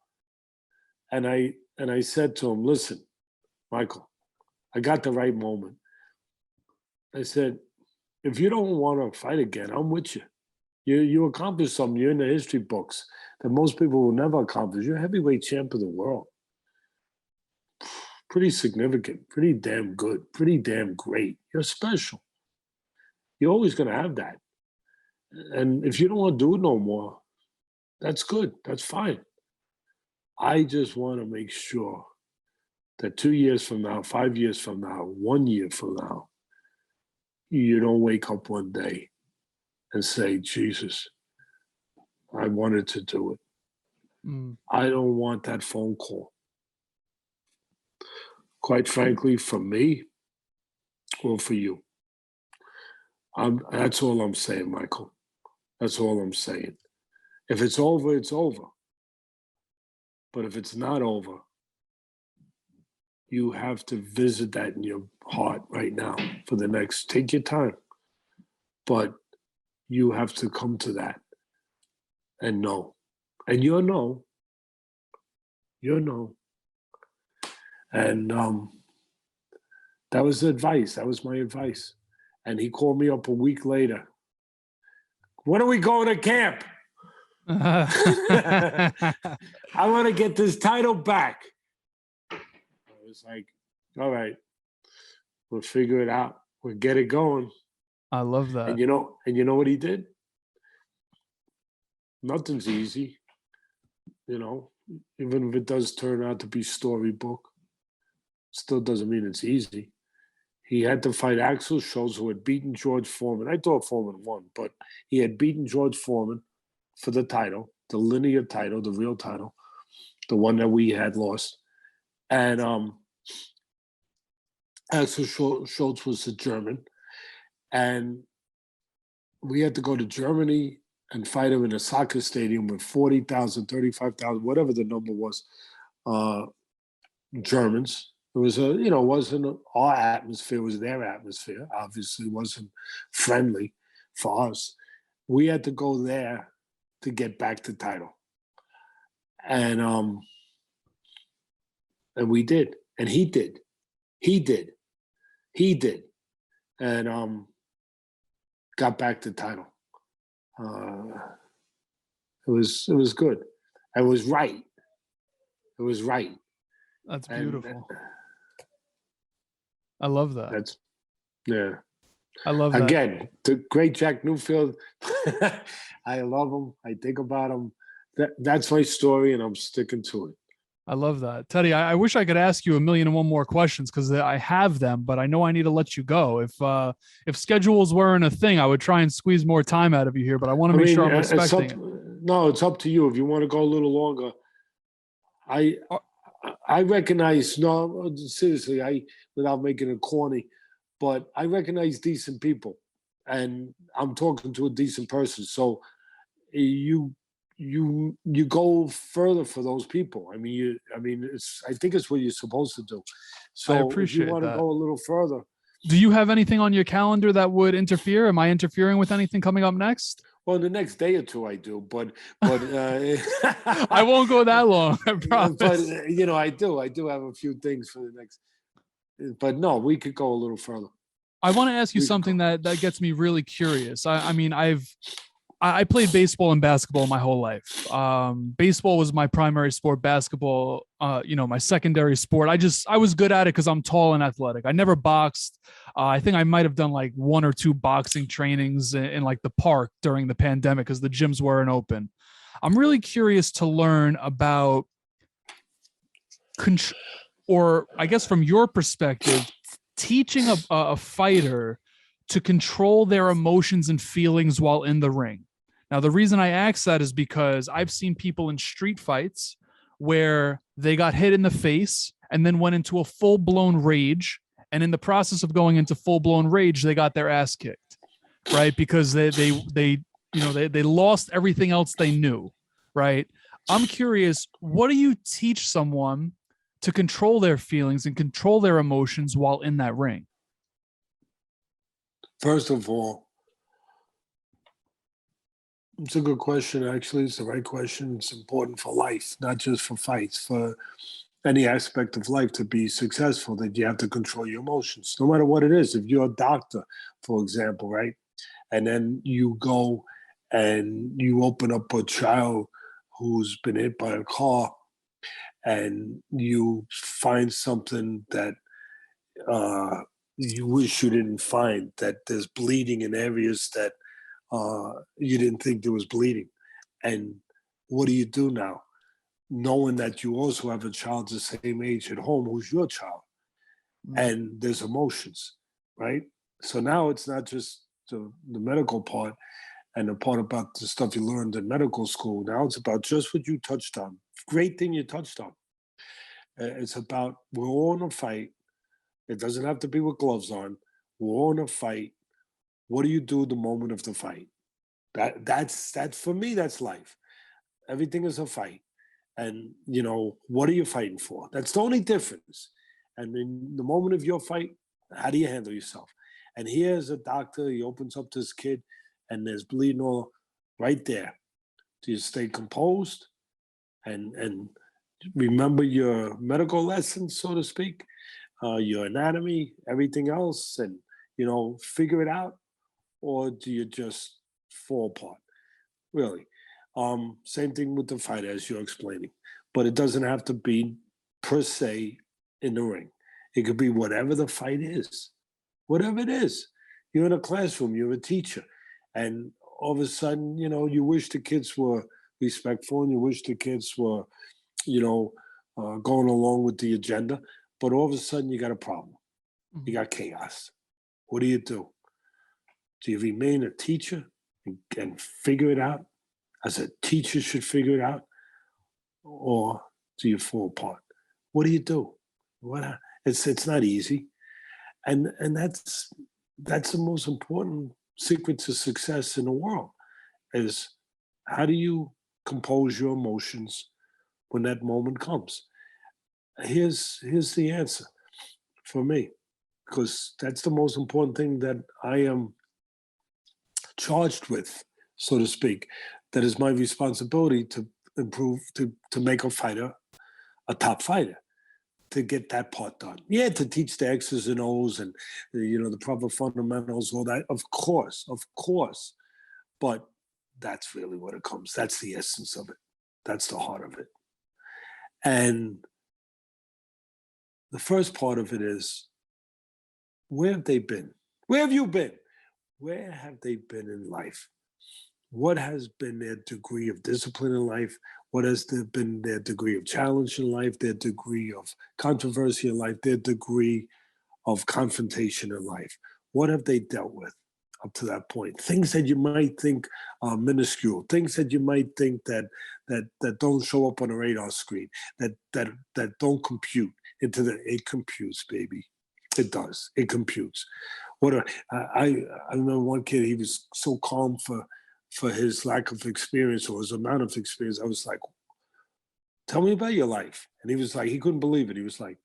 And I said to him, listen, Michael, I got the right moment. I said, if you don't want to fight again, I'm with you. You accomplished something. You're in the history books that most people will never accomplish. You're a heavyweight champ of the world. Pretty significant, pretty damn good, pretty damn great. You're special. You're always going to have that. And if you don't want to do it no more, that's good. That's fine. I just want to make sure that 2 years from now, 5 years from now, 1 year from now, you don't wake up one day and say, Jesus, I wanted to do it. I don't want that phone call. quite frankly, for me or for you. That's all I'm saying, Michael. That's all I'm saying. If it's over, it's over. But if it's not over, you have to visit that in your heart right now for the next, take your time. But you have to come to that and know. And you'll know. You'll know. And that was the advice. That was my advice. And he called me up a week later. When are we going to camp? I want to get this title back. I was like, all right, we'll figure it out. We'll get it going. I love that. And you know what he did? Nothing's easy. Even if it does turn out to be storybook, still doesn't mean it's easy. He had to fight Axel Schultz, who had beaten George Foreman. I thought Foreman won, but he had beaten George Foreman for the title, the linear title, the real title, the one that we had lost. And Axel Schultz was a German. And we had to go to Germany and fight him in a soccer stadium with 40,000, 35,000, whatever the number was, Germans. It was wasn't our atmosphere, it was their atmosphere. Obviously, it wasn't friendly for us. We had to go there to get back the title. And we did. And he did. And got back the title. It was good. It was right. It was right. That's beautiful. I love that. I love that. Again, the great Jack Newfield. I love him. I think about him. That's my story, and I'm sticking to it. I love that. Teddy, I wish I could ask you 1,000,001 more questions because I have them, but I know I need to let you go. If schedules weren't a thing, I would try and squeeze more time out of you here, but I want to make sure I'm respecting it. No, it's up to you. If you want to go a little longer, I recognize, seriously, without making it corny, but I recognize decent people, and I'm talking to a decent person. So you go further for those people. I think it's what you're supposed to do. So I appreciate if you want to that. go a little further. Do you have anything on your calendar that would interfere? Am I interfering with anything coming up next? Well, the next day or two I do, but I won't go that long, I promise. But I do have a few things for the next. But no, we could go a little further. I want to ask you something that gets me really curious. I played baseball and basketball my whole life. Baseball was my primary sport. Basketball, my secondary sport. I was good at it because I'm tall and athletic. I never boxed. I think I might have done like 1 or 2 boxing trainings in like the park during the pandemic because the gyms weren't open. I'm really curious to learn about, or I guess from your perspective, teaching a fighter to control their emotions and feelings while in the ring. Now, the reason I ask that is because I've seen people in street fights where they got hit in the face and then went into a full-blown rage. And in the process of going into full-blown rage, they got their ass kicked, right? Because they lost everything else they knew, right? I'm curious, what do you teach someone to control their feelings and control their emotions while in that ring? First of all, it's a good question, actually. It's the right question. It's important for life, not just for fights, for any aspect of life to be successful, that you have to control your emotions, no matter what it is. If you're a doctor, for example, right? And then you go and you open up a child who's been hit by a car and you find something that you wish you didn't find, that there's bleeding in areas that you didn't think there was bleeding. And what do you do now? Knowing that you also have a child the same age at home who's your child. And there's emotions, right? So now it's not just the medical part and the part about the stuff you learned in medical school. Now it's about just what you touched on. Great thing you touched on. It's about, we're all in a fight. It doesn't have to be with gloves on. We're in a fight. What do you do the moment of the fight? That's for me, that's life. Everything is a fight. And, what are you fighting for? That's the only difference. And in the moment of your fight, how do you handle yourself? And here's a doctor, he opens up this kid, and there's bleeding all right there. Do you stay composed and remember your medical lessons, so to speak, your anatomy, everything else, and, figure it out? Or do you just fall apart? Really? Same thing with the fight, as you're explaining. But it doesn't have to be per se in the ring. It could be whatever the fight is. Whatever it is. You're in a classroom, you're a teacher. And all of a sudden, you wish the kids were respectful and you wish the kids were, going along with the agenda. But all of a sudden, you got a problem. You got chaos. What do? Do you remain a teacher and figure it out as a teacher should figure it out? Or do you fall apart? What do you do? It's not easy. And that's the most important secret to success in the world is how do you compose your emotions when that moment comes? Here's the answer for me, because that's the most important thing that I am charged with, so to speak. That is my responsibility to improve, to make a fighter a top fighter, to get that part done. Yeah, to teach the X's and O's and, the proper fundamentals, all that, of course. But that's really what it comes. That's the essence of it. That's the heart of it. And the first part of it is, where have they been? Where have you been? Where have they been in life? What has been their degree of discipline in life? What has been their degree of challenge in life, their degree of controversy in life, their degree of confrontation in life? What have they dealt with up to that point? Things that you might think are minuscule, things that you might think that don't show up on a radar screen, that don't compute it computes, baby. It does. It computes. I remember one kid, he was so calm for his lack of experience or his amount of experience. I was like, tell me about your life. And he was like, he couldn't believe it. He was like,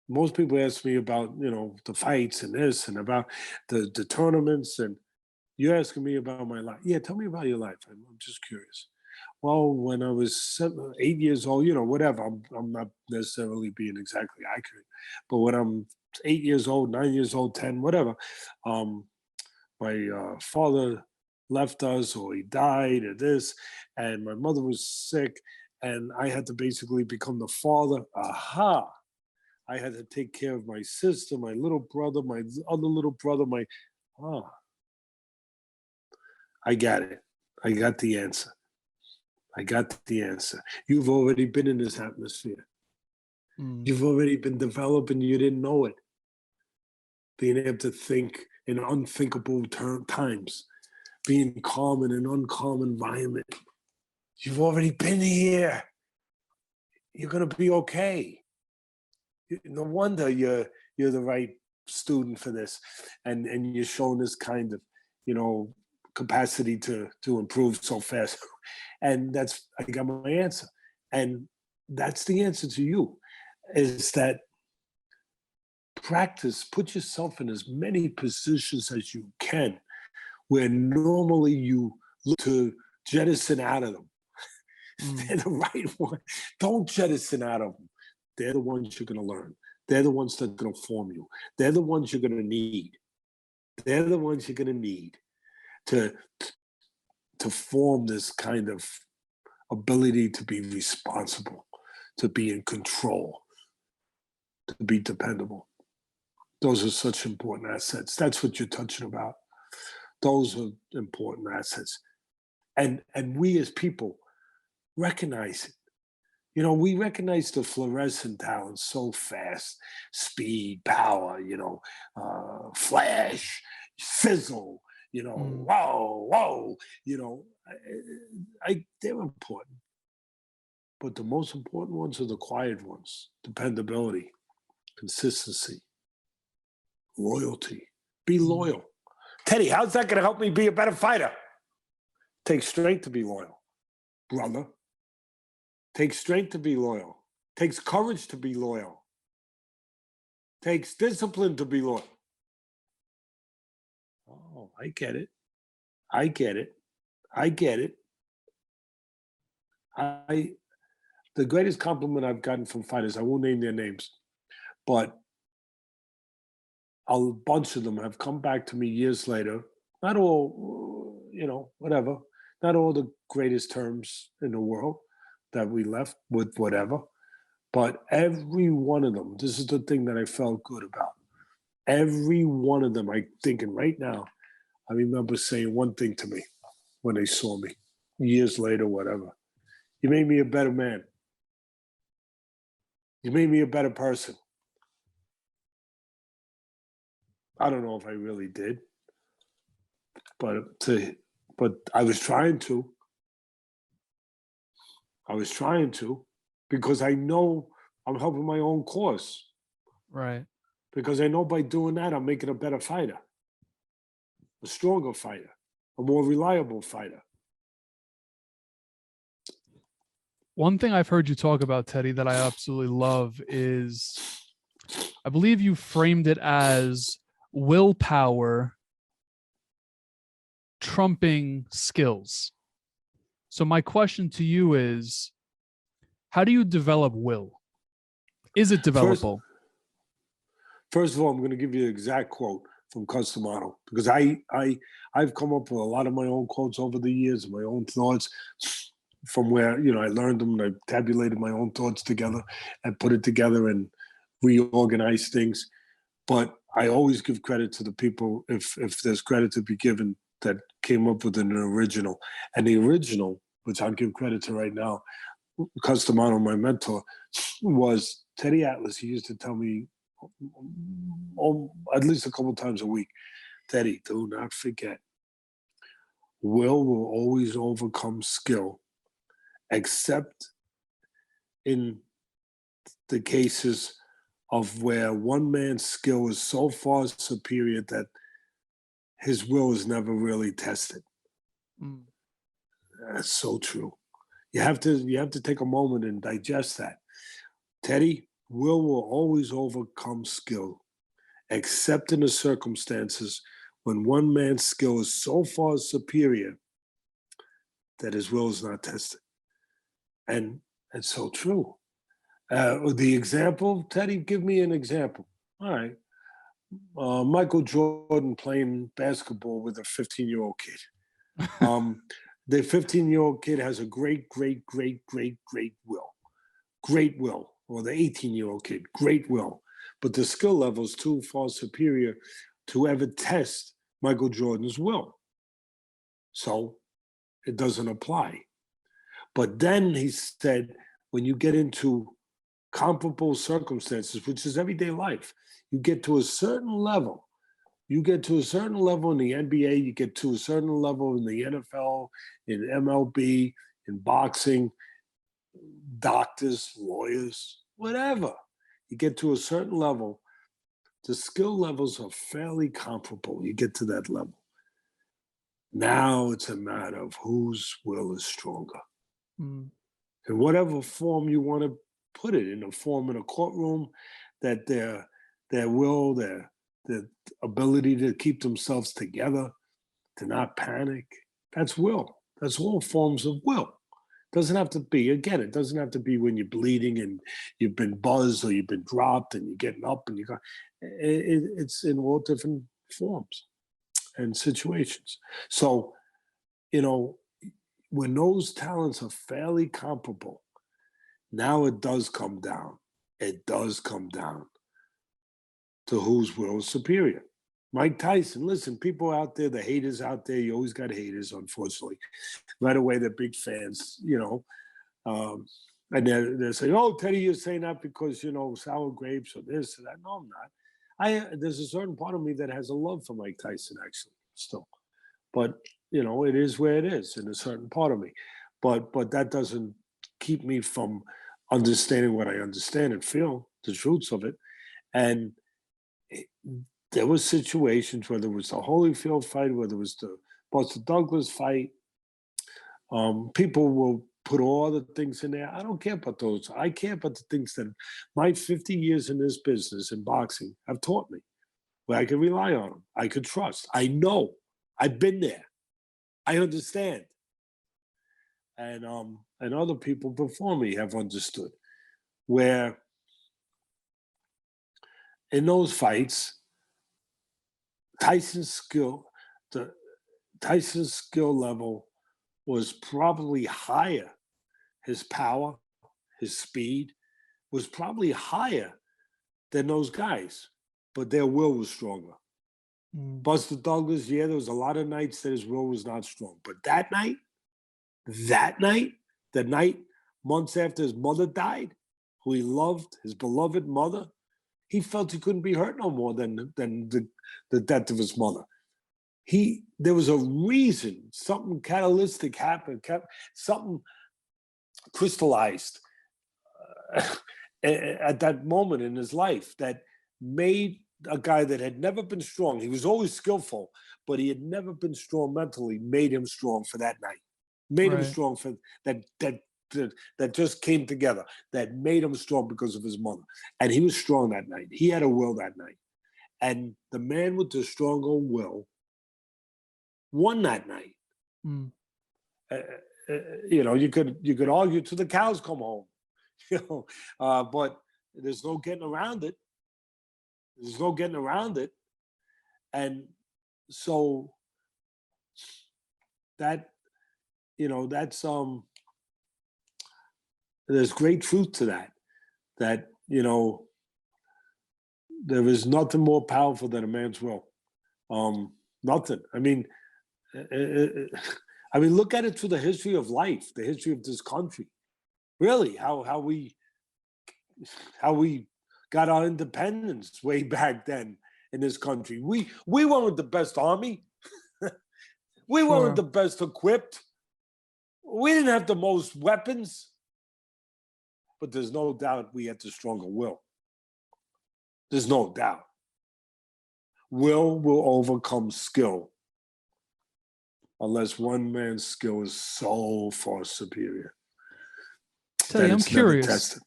most people ask me about, the fights and this and about the tournaments, and you're asking me about my life. Yeah, tell me about your life. I'm just curious. Well, when I was 8 years old, whatever, I'm not necessarily being exactly accurate, but when I'm 8 years old, 9 years old, 10, whatever, my father left us, or he died, or this, and my mother was sick, and I had to basically become the father. I had to take care of my sister, my little brother, my other little brother, I got it. I got the answer. You've already been in this atmosphere. You've already been developing, you didn't know it. Being able to think in unthinkable times, being calm in an uncalm environment. You've already been here. You're gonna be okay. No wonder you're the right student for this, and you're showing this kind of, capacity to improve so fast. And I got my answer. And that's the answer to you, is that practice, put yourself in as many positions as you can where normally you look to jettison out of them. They're the right one. Don't jettison out of them. They're the ones you're going to learn. They're the ones that are going to form you. They're the ones you're going to need. They're the ones you're going to need to form this kind of ability to be responsible, to be in control, to be dependable. Those are such important assets. That's what you're touching about. Those are important assets. And we as people recognize it. We recognize the fluorescent talents so fast. Speed, power, flash, sizzle, whoa, they're important. But the most important ones are the quiet ones. Dependability, consistency, loyalty. Be loyal. Teddy, how's that going to help me be a better fighter? Takes strength to be loyal, brother. Takes strength to be loyal. Takes courage to be loyal. Takes discipline to be loyal. Oh, I get it. I get it. I get it. The greatest compliment I've gotten from fighters, I won't name their names, but a bunch of them have come back to me years later. Not all, whatever. Not all the greatest terms in the world that we left with, whatever. But every one of them, this is the thing that I felt good about. Every one of them, I'm thinking right now, I remember saying one thing to me when they saw me years later, whatever. You made me a better man. You made me a better person. I don't know if I really did, but I was trying to. I was trying to, because I know I'm helping my own cause. Right. Because I know by doing that, I'm making a better fighter, a stronger fighter, a more reliable fighter. One thing I've heard you talk about, Teddy, that I absolutely love is, I believe you framed it as willpower trumping skills. So my question to you is, how do you develop will? Is it developable? First of all, I'm going to give you the exact quote from Customato, because I've come up with a lot of my own quotes over the years, my own thoughts from where, I learned them and I tabulated my own thoughts together and put it together and reorganized things. But I always give credit to the people, if there's credit to be given, that came up with an original. And the original, which I'll give credit to right now, Customato, my mentor, was Teddy Atlas. He used to tell me at least a couple times a week, Teddy, do not forget, will always overcome skill, except in the cases of where one man's skill is so far superior that his will is never really tested. Mm. That's so true. You have to take a moment and digest that. Teddy, will always overcome skill, except in the circumstances when one man's skill is so far superior that his will is not tested. And it's so true. The example, Teddy, give me an example. All right. Michael Jordan playing basketball with a 15-year-old kid. The 15-year-old kid has a great will. Great will. Or the 18-year-old kid, great will. But the skill level is too far superior to ever test Michael Jordan's will. So it doesn't apply. But then he said, when you get into comparable circumstances, which is everyday life, you get to a certain level. You get to a certain level in the NBA, you get to a certain level in the NFL, in MLB, in boxing, doctors, lawyers, whatever. You get to a certain level, the skill levels are fairly comparable. You get to that level. Now it's a matter of whose will is stronger. Mm. In whatever form you want to put it, in a form in a courtroom, that their will, their ability to keep themselves together, to not panic, that's will. That's all forms of will. Doesn't have to be, again, it doesn't have to be when you're bleeding and you've been buzzed or you've been dropped and you're getting up and it's in all different forms and situations. So, when those talents are fairly comparable, now it does come down. It does come down to whose will is superior. Mike Tyson, listen, people out there, the haters out there, you always got haters, unfortunately. Right away, they're big fans, and they're saying, oh, Teddy, you're saying that because, sour grapes or this or that. No, I'm not. There's a certain part of me that has a love for Mike Tyson, actually, still. But, it is where it is in a certain part of me. But that doesn't keep me from understanding what I understand and feel, the truths of it. And there were situations, whether it was the Holyfield fight, whether it was the Buster Douglas fight, people will put all the things in there. I don't care about those. I care about the things that my 50 years in this business, in boxing, have taught me, where I can rely on them. I can trust. I know. I've been there. I understand. And other people before me have understood, where in those fights, Tyson's skill level was probably higher. His power, his speed was probably higher than those guys, but their will was stronger. Buster Douglas, yeah, there was a lot of nights that his will was not strong. But that night, the night months after his mother died, who he loved, his beloved mother, he felt he couldn't be hurt no more than the death of his mother. There was a reason, something catalytic happened, something crystallized at that moment in his life that made a guy that had never been strong. He was always skillful, but he had never been strong mentally, made him strong for that night. Made him strong for that just came together, that made him strong because of his mother. And he was strong that night. He had a will that night. And the man with the stronger will won that night. You could argue till the cows come home, but there's no getting around it. There's no getting around it. And so that, that's there's great truth to that there is nothing more powerful than a man's will. Nothing. I mean, look at it through the history of life, the history of this country. Really, how we got our independence way back then in this country. We weren't the best army. We weren't the best equipped. We didn't have the most weapons. But there's no doubt we had the stronger will. There's no doubt. Will overcome skill, unless one man's skill is so far superior. Teddy, I'm curious.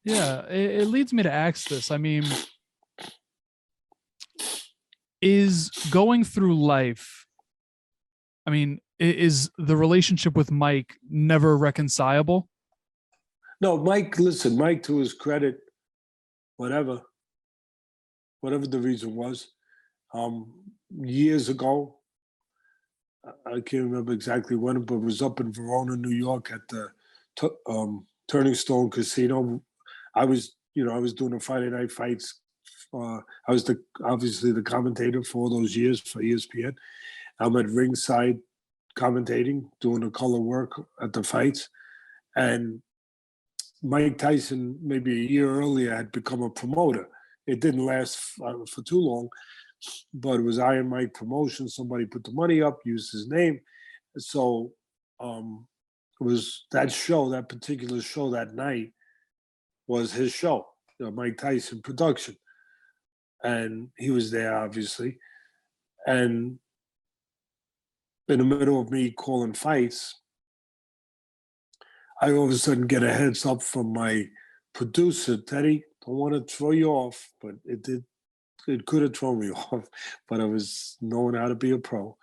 Yeah, it leads me to ask this. I mean, is going through life, is the relationship with Mike never reconcilable? No, Mike, listen, Mike, to his credit, whatever the reason was, years ago, I can't remember exactly when, but it was up in Verona, New York at the Turning Stone Casino. I was doing the Friday night fights. I was obviously the commentator for all those years for ESPN. I'm at ringside commentating, doing the color work at the fights. And Mike Tyson, maybe a year earlier, had become a promoter. It didn't last for too long, but it was Iron Mike Promotion. Somebody put the money up, used his name. So it was that show, that particular show that night was his show, Mike Tyson production. And he was there, obviously. And in the middle of me calling fights, I all of a sudden get a heads up from my producer, Teddy, don't want to throw you off, but it could have thrown me off, but I was knowing how to be a pro.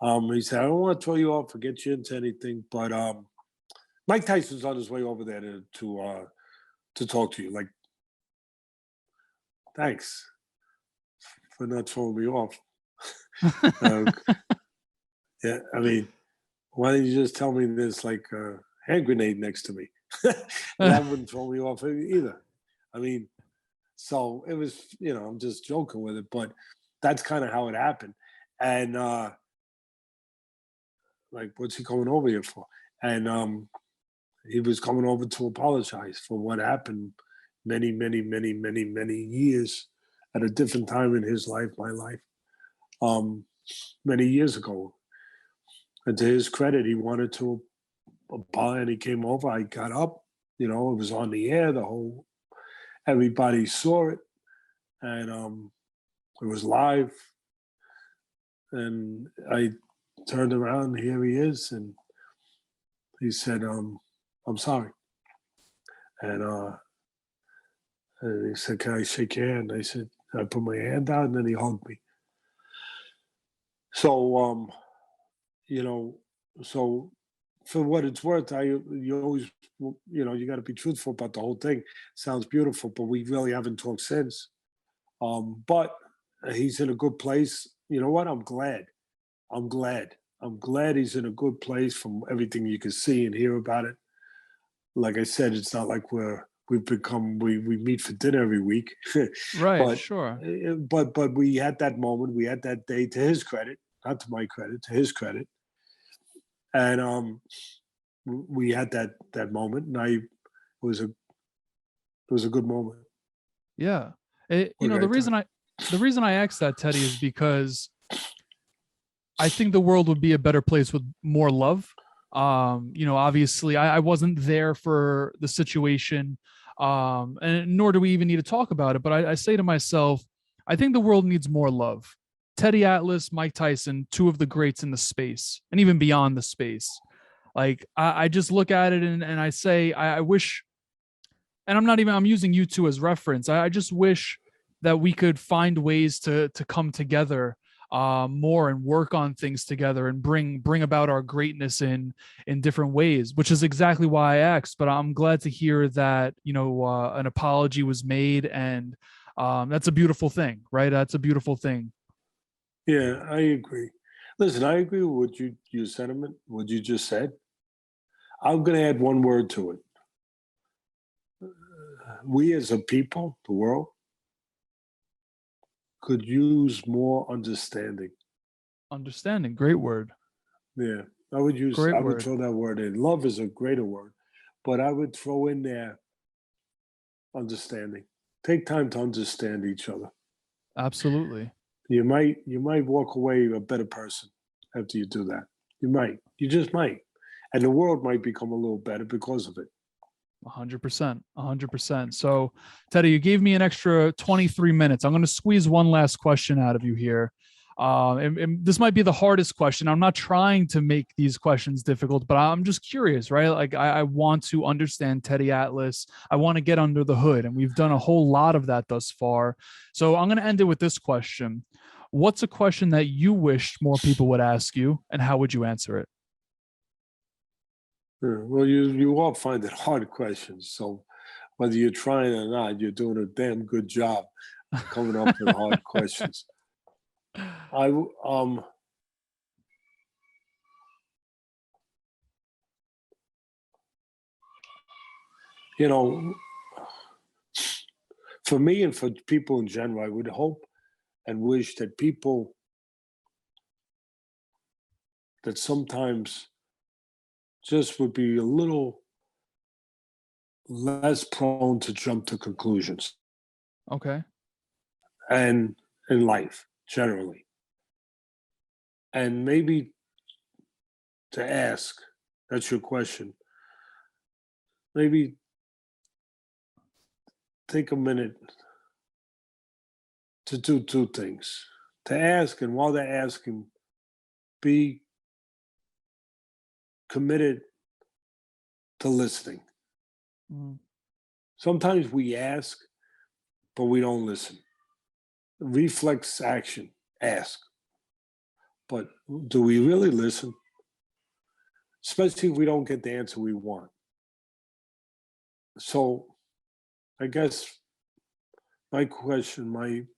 He said, I don't want to throw you off or get you into anything, but Mike Tyson's on his way over there to talk to you. Like, thanks for not throwing me off. Yeah, why didn't you just tell me there's like a hand grenade next to me? That wouldn't throw me off either. So it was, I'm just joking with it, but that's kind of how it happened. And what's he coming over here for? And he was coming over to apologize for what happened many, many, many, many, many years at a different time in his life, my life, many years ago. And to his credit, he wanted to apologize, and he came over. I got up, it was on the air, everybody saw it. and it was live. And I turned around, and here he is, and he said, "I'm sorry." And he said, "Can I shake your hand?" I said, I put my hand out, and then he hugged me. So, so for what it's worth, you always, you got to be truthful about the whole thing. Sounds beautiful, but we really haven't talked since. But he's in a good place. You know what? I'm glad. I'm glad he's in a good place from everything you can see and hear about it. Like I said, it's not like we meet for dinner every week. Right. But, Sure. But we had that moment. We had that day, to his credit, not to my credit, to his credit. And we had that moment, and it was a good moment. Yeah. The reason I asked that, Teddy, is because I think the world would be a better place with more love. Obviously I wasn't there for the situation, and nor do we even need to talk about it. But I say to myself, I think the world needs more love. Teddy Atlas, Mike Tyson, two of the greats in the space and even beyond the space. Like I just look at it and I say, I wish, and I'm using you two as reference. I just wish that we could find ways to come together more and work on things together and bring about our greatness in different ways, which is exactly why I asked. But I'm glad to hear that, an apology was made, and that's a beautiful thing, right? That's a beautiful thing. Yeah, I agree. Listen, I agree with what your sentiment, what you just said. I'm going to add one word to it. We as a people, the world, could use more understanding. Understanding, great word. Yeah, I would throw that word in. Love is a greater word, but I would throw in there understanding. Take time to understand each other. Absolutely. You might walk away a better person after you do that. You just might. And the world might become a little better because of it. 100%. So, Teddy, you gave me an extra 23 minutes. I'm going to squeeze one last question out of you here. And this might be the hardest question. I'm not trying to make these questions difficult, but I'm just curious, right? Like I want to understand Teddy Atlas. I want to get under the hood, and we've done a whole lot of that thus far. So I'm going to end it with this question. What's a question that you wished more people would ask you, and how would you answer it? Well, you all find it hard questions. So whether you're trying or not, you're doing a damn good job coming up with hard questions. For me and for people in general, I would hope and wish that people that sometimes just would be a little less prone to jump to conclusions. Okay. And in life, generally. And maybe to ask, that's your question, maybe take a minute to do two things. To ask, and while they're asking, be committed to listening. Mm. Sometimes we ask, but we don't listen. Reflex action, ask. But do we really listen? Especially if we don't get the answer we want. So I guess my question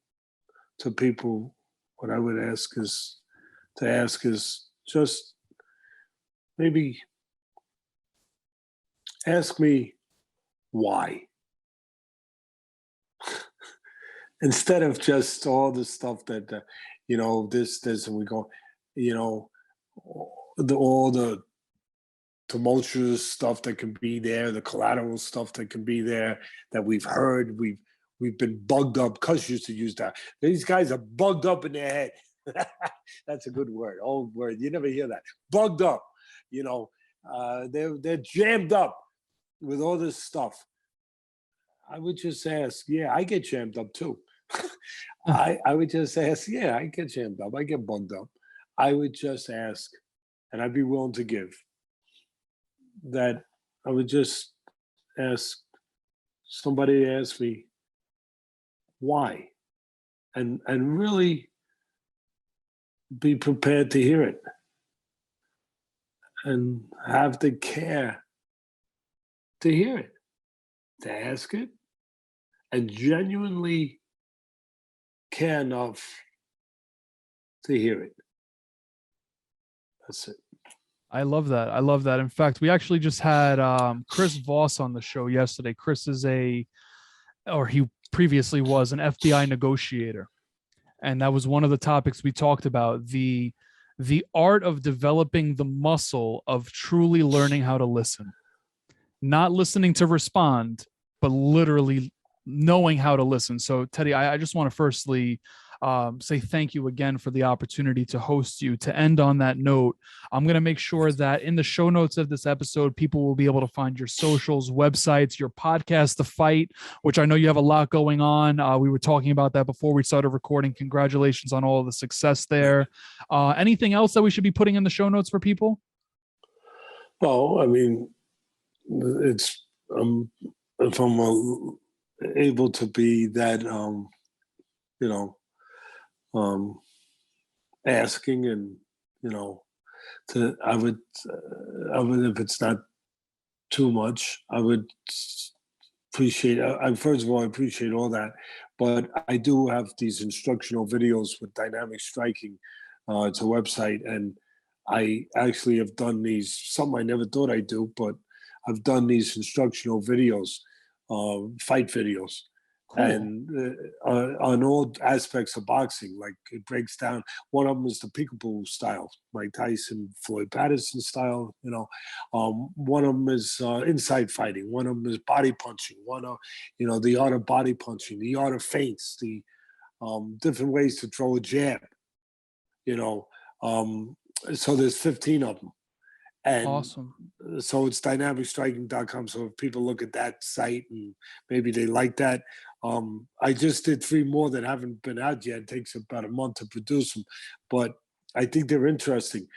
to people, what I would ask is just maybe ask me why. Instead of just all the stuff that, this, and we go, all the tumultuous stuff that can be there, the collateral stuff that can be there, that we've heard, we've been bugged up. Cuz used to use that. These guys are bugged up in their head. That's a good word, old word. You never hear that. Bugged up. They're jammed up with all this stuff. I would just ask, yeah, I get jammed up too. I would just ask, yeah, I get jammed up, I get bugged up. I would just ask, and I'd be willing to give that. I would just ask somebody to ask me why, and really be prepared to hear it and have the care to hear it, to ask it, and genuinely care enough to hear it. That's it. I love that. I love that. In fact, we actually just had Chris Voss on the show yesterday. Chris is he previously was an FBI negotiator. And that was one of the topics we talked about, the art of developing the muscle of truly learning how to listen. Not listening to respond, but literally knowing how to listen. So, Teddy, I just want to firstly say thank you again for the opportunity to host you. To end on that note, I'm going to make sure that in the show notes of this episode, people will be able to find your socials, websites, your podcast, The Fight, which I know you have a lot going on. We were talking about that before we started recording. Congratulations on all of the success there. Anything else that we should be putting in the show notes for people? Well, I mean, it's if I'm able to be that, asking, and I would if it's not too much, I would appreciate. First of all, I appreciate all that, but I do have these instructional videos with dynamic striking. It's a website, and I actually have done these. Something I never thought I'd do, but I've done these instructional videos, fight videos. Cool. And on all aspects of boxing, like it breaks down. One of them is the peekaboo style, Mike Tyson, Floyd Patterson style. One of them is inside fighting. One of them is body punching. One of, the art of body punching, the art of feints, the different ways to throw a jab. So there's 15 of them. And awesome. So it's dynamicstriking.com. So if people look at that site and maybe they like that, I just did 3 more that haven't been out yet. It takes about a month to produce them, but I think they're interesting.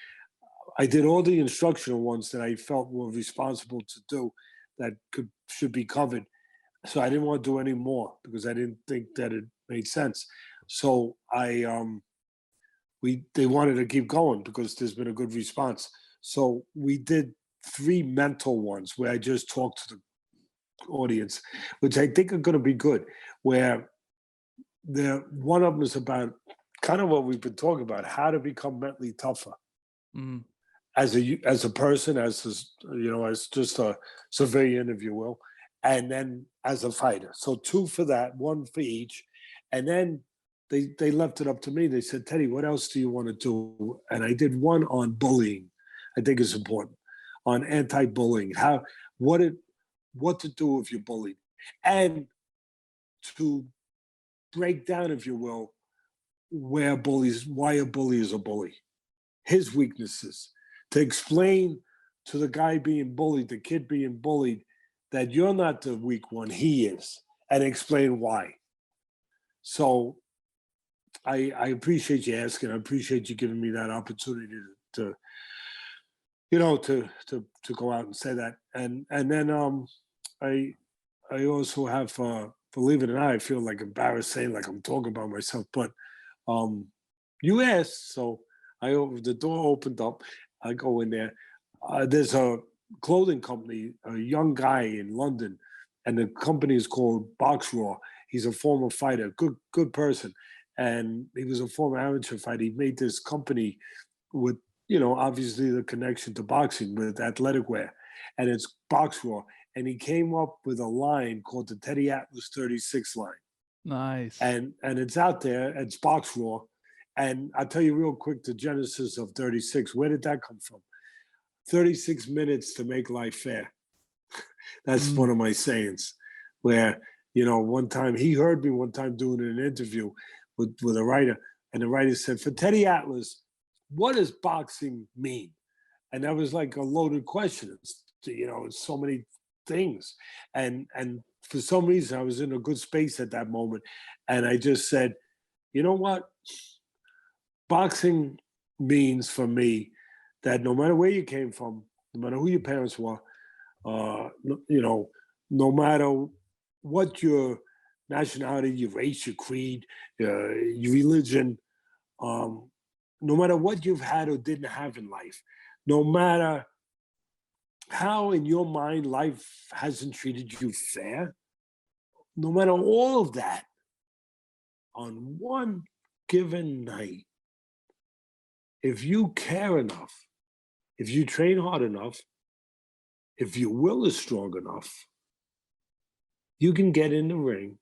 I did all the instructional ones that I felt were responsible to do that should be covered. So I didn't want to do any more because I didn't think that it made sense. So they wanted to keep going because there's been a good response. So we did 3 mental ones where I just talked to the audience, which I think are going to be good, where one of them is about kind of what we've been talking about, how to become mentally tougher. Mm-hmm. As a person, as just a civilian, if you will, and then as a fighter. So 2 for that, 1 for each. And then they left it up to me. They said, Teddy, what else do you want to do? And I did 1 on bullying. I think is important, on anti-bullying, what to do if you're bullied, and to break down, if you will, why a bully is a bully, his weaknesses, to explain to the guy being bullied, the kid being bullied, that you're not the weak one, he is, and explain why. So I appreciate you asking. I appreciate you giving me that opportunity to go out and say that. And then I also have, believe it or not, I feel like embarrassed saying like I'm talking about myself, but you asked, so the door opened up, I go in there. There's a clothing company, a young guy in London, and the company is called Box Raw. He's a former fighter, good person. And he was a former amateur fighter. He made this company with, obviously the connection to boxing with athletic wear, and it's Box Raw. And he came up with a line called the Teddy Atlas 36 line. Nice. And it's out there. It's Box Raw. And I'll tell you real quick the genesis of 36. Where did that come from? 36 minutes to make life fair. That's one of my sayings. Where one time he heard me doing an interview with a writer, and the writer said, for Teddy Atlas, what does boxing mean? And that was like a loaded question. It's so many things. And for some reason, I was in a good space at that moment. And I just said, you know what? Boxing means for me that no matter where you came from, no matter who your parents were, no matter what your nationality, your race, your creed, your religion, no matter what you've had or didn't have in life, no matter how in your mind life hasn't treated you fair, no matter all of that, on one given night, if you care enough, if you train hard enough, if your will is strong enough, you can get in the ring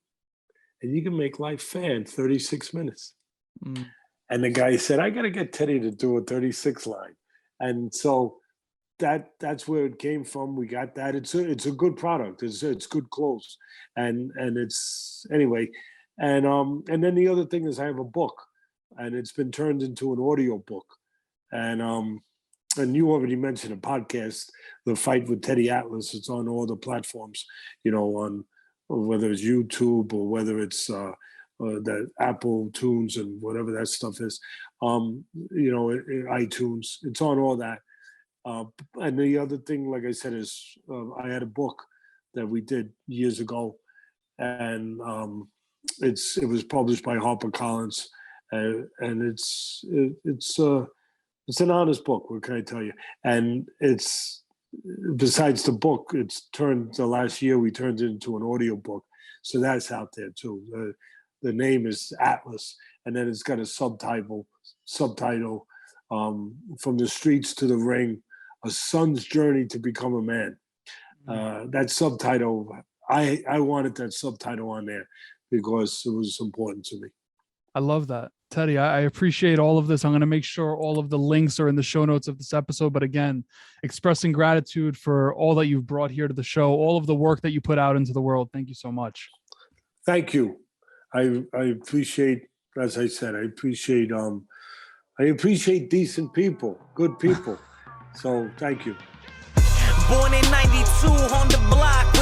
and you can make life fair in 36 minutes. Mm. And the guy said, I got to get Teddy to do a 36 line. And so that's where it came from. We got that. It's a good product. It's good clothes. And it's, anyway. And then the other thing is I have a book, and it's been turned into an audio book. And you already mentioned a podcast, The Fight with Teddy Atlas. It's on all the platforms, on whether it's YouTube or whether it's the Apple Tunes and whatever that stuff is, iTunes. It's on all that. And the other thing, like I said, is I had a book that we did years ago, and it was published by HarperCollins, and it's an honest book. What can I tell you? And it's, besides the book, the last year we turned it into an audio book, so that's out there too. The name is Atlas, and then it's got a subtitle, From the Streets to the Ring, A Son's Journey to Become a Man. That subtitle, I wanted that subtitle on there because it was important to me. I love that. Teddy, I appreciate all of this. I'm going to make sure all of the links are in the show notes of this episode. But again, expressing gratitude for all that you've brought here to the show, all of the work that you put out into the world. Thank you so much. Thank you. I appreciate, as I said, I appreciate decent people, good people. So thank you. Born in 92 on the block.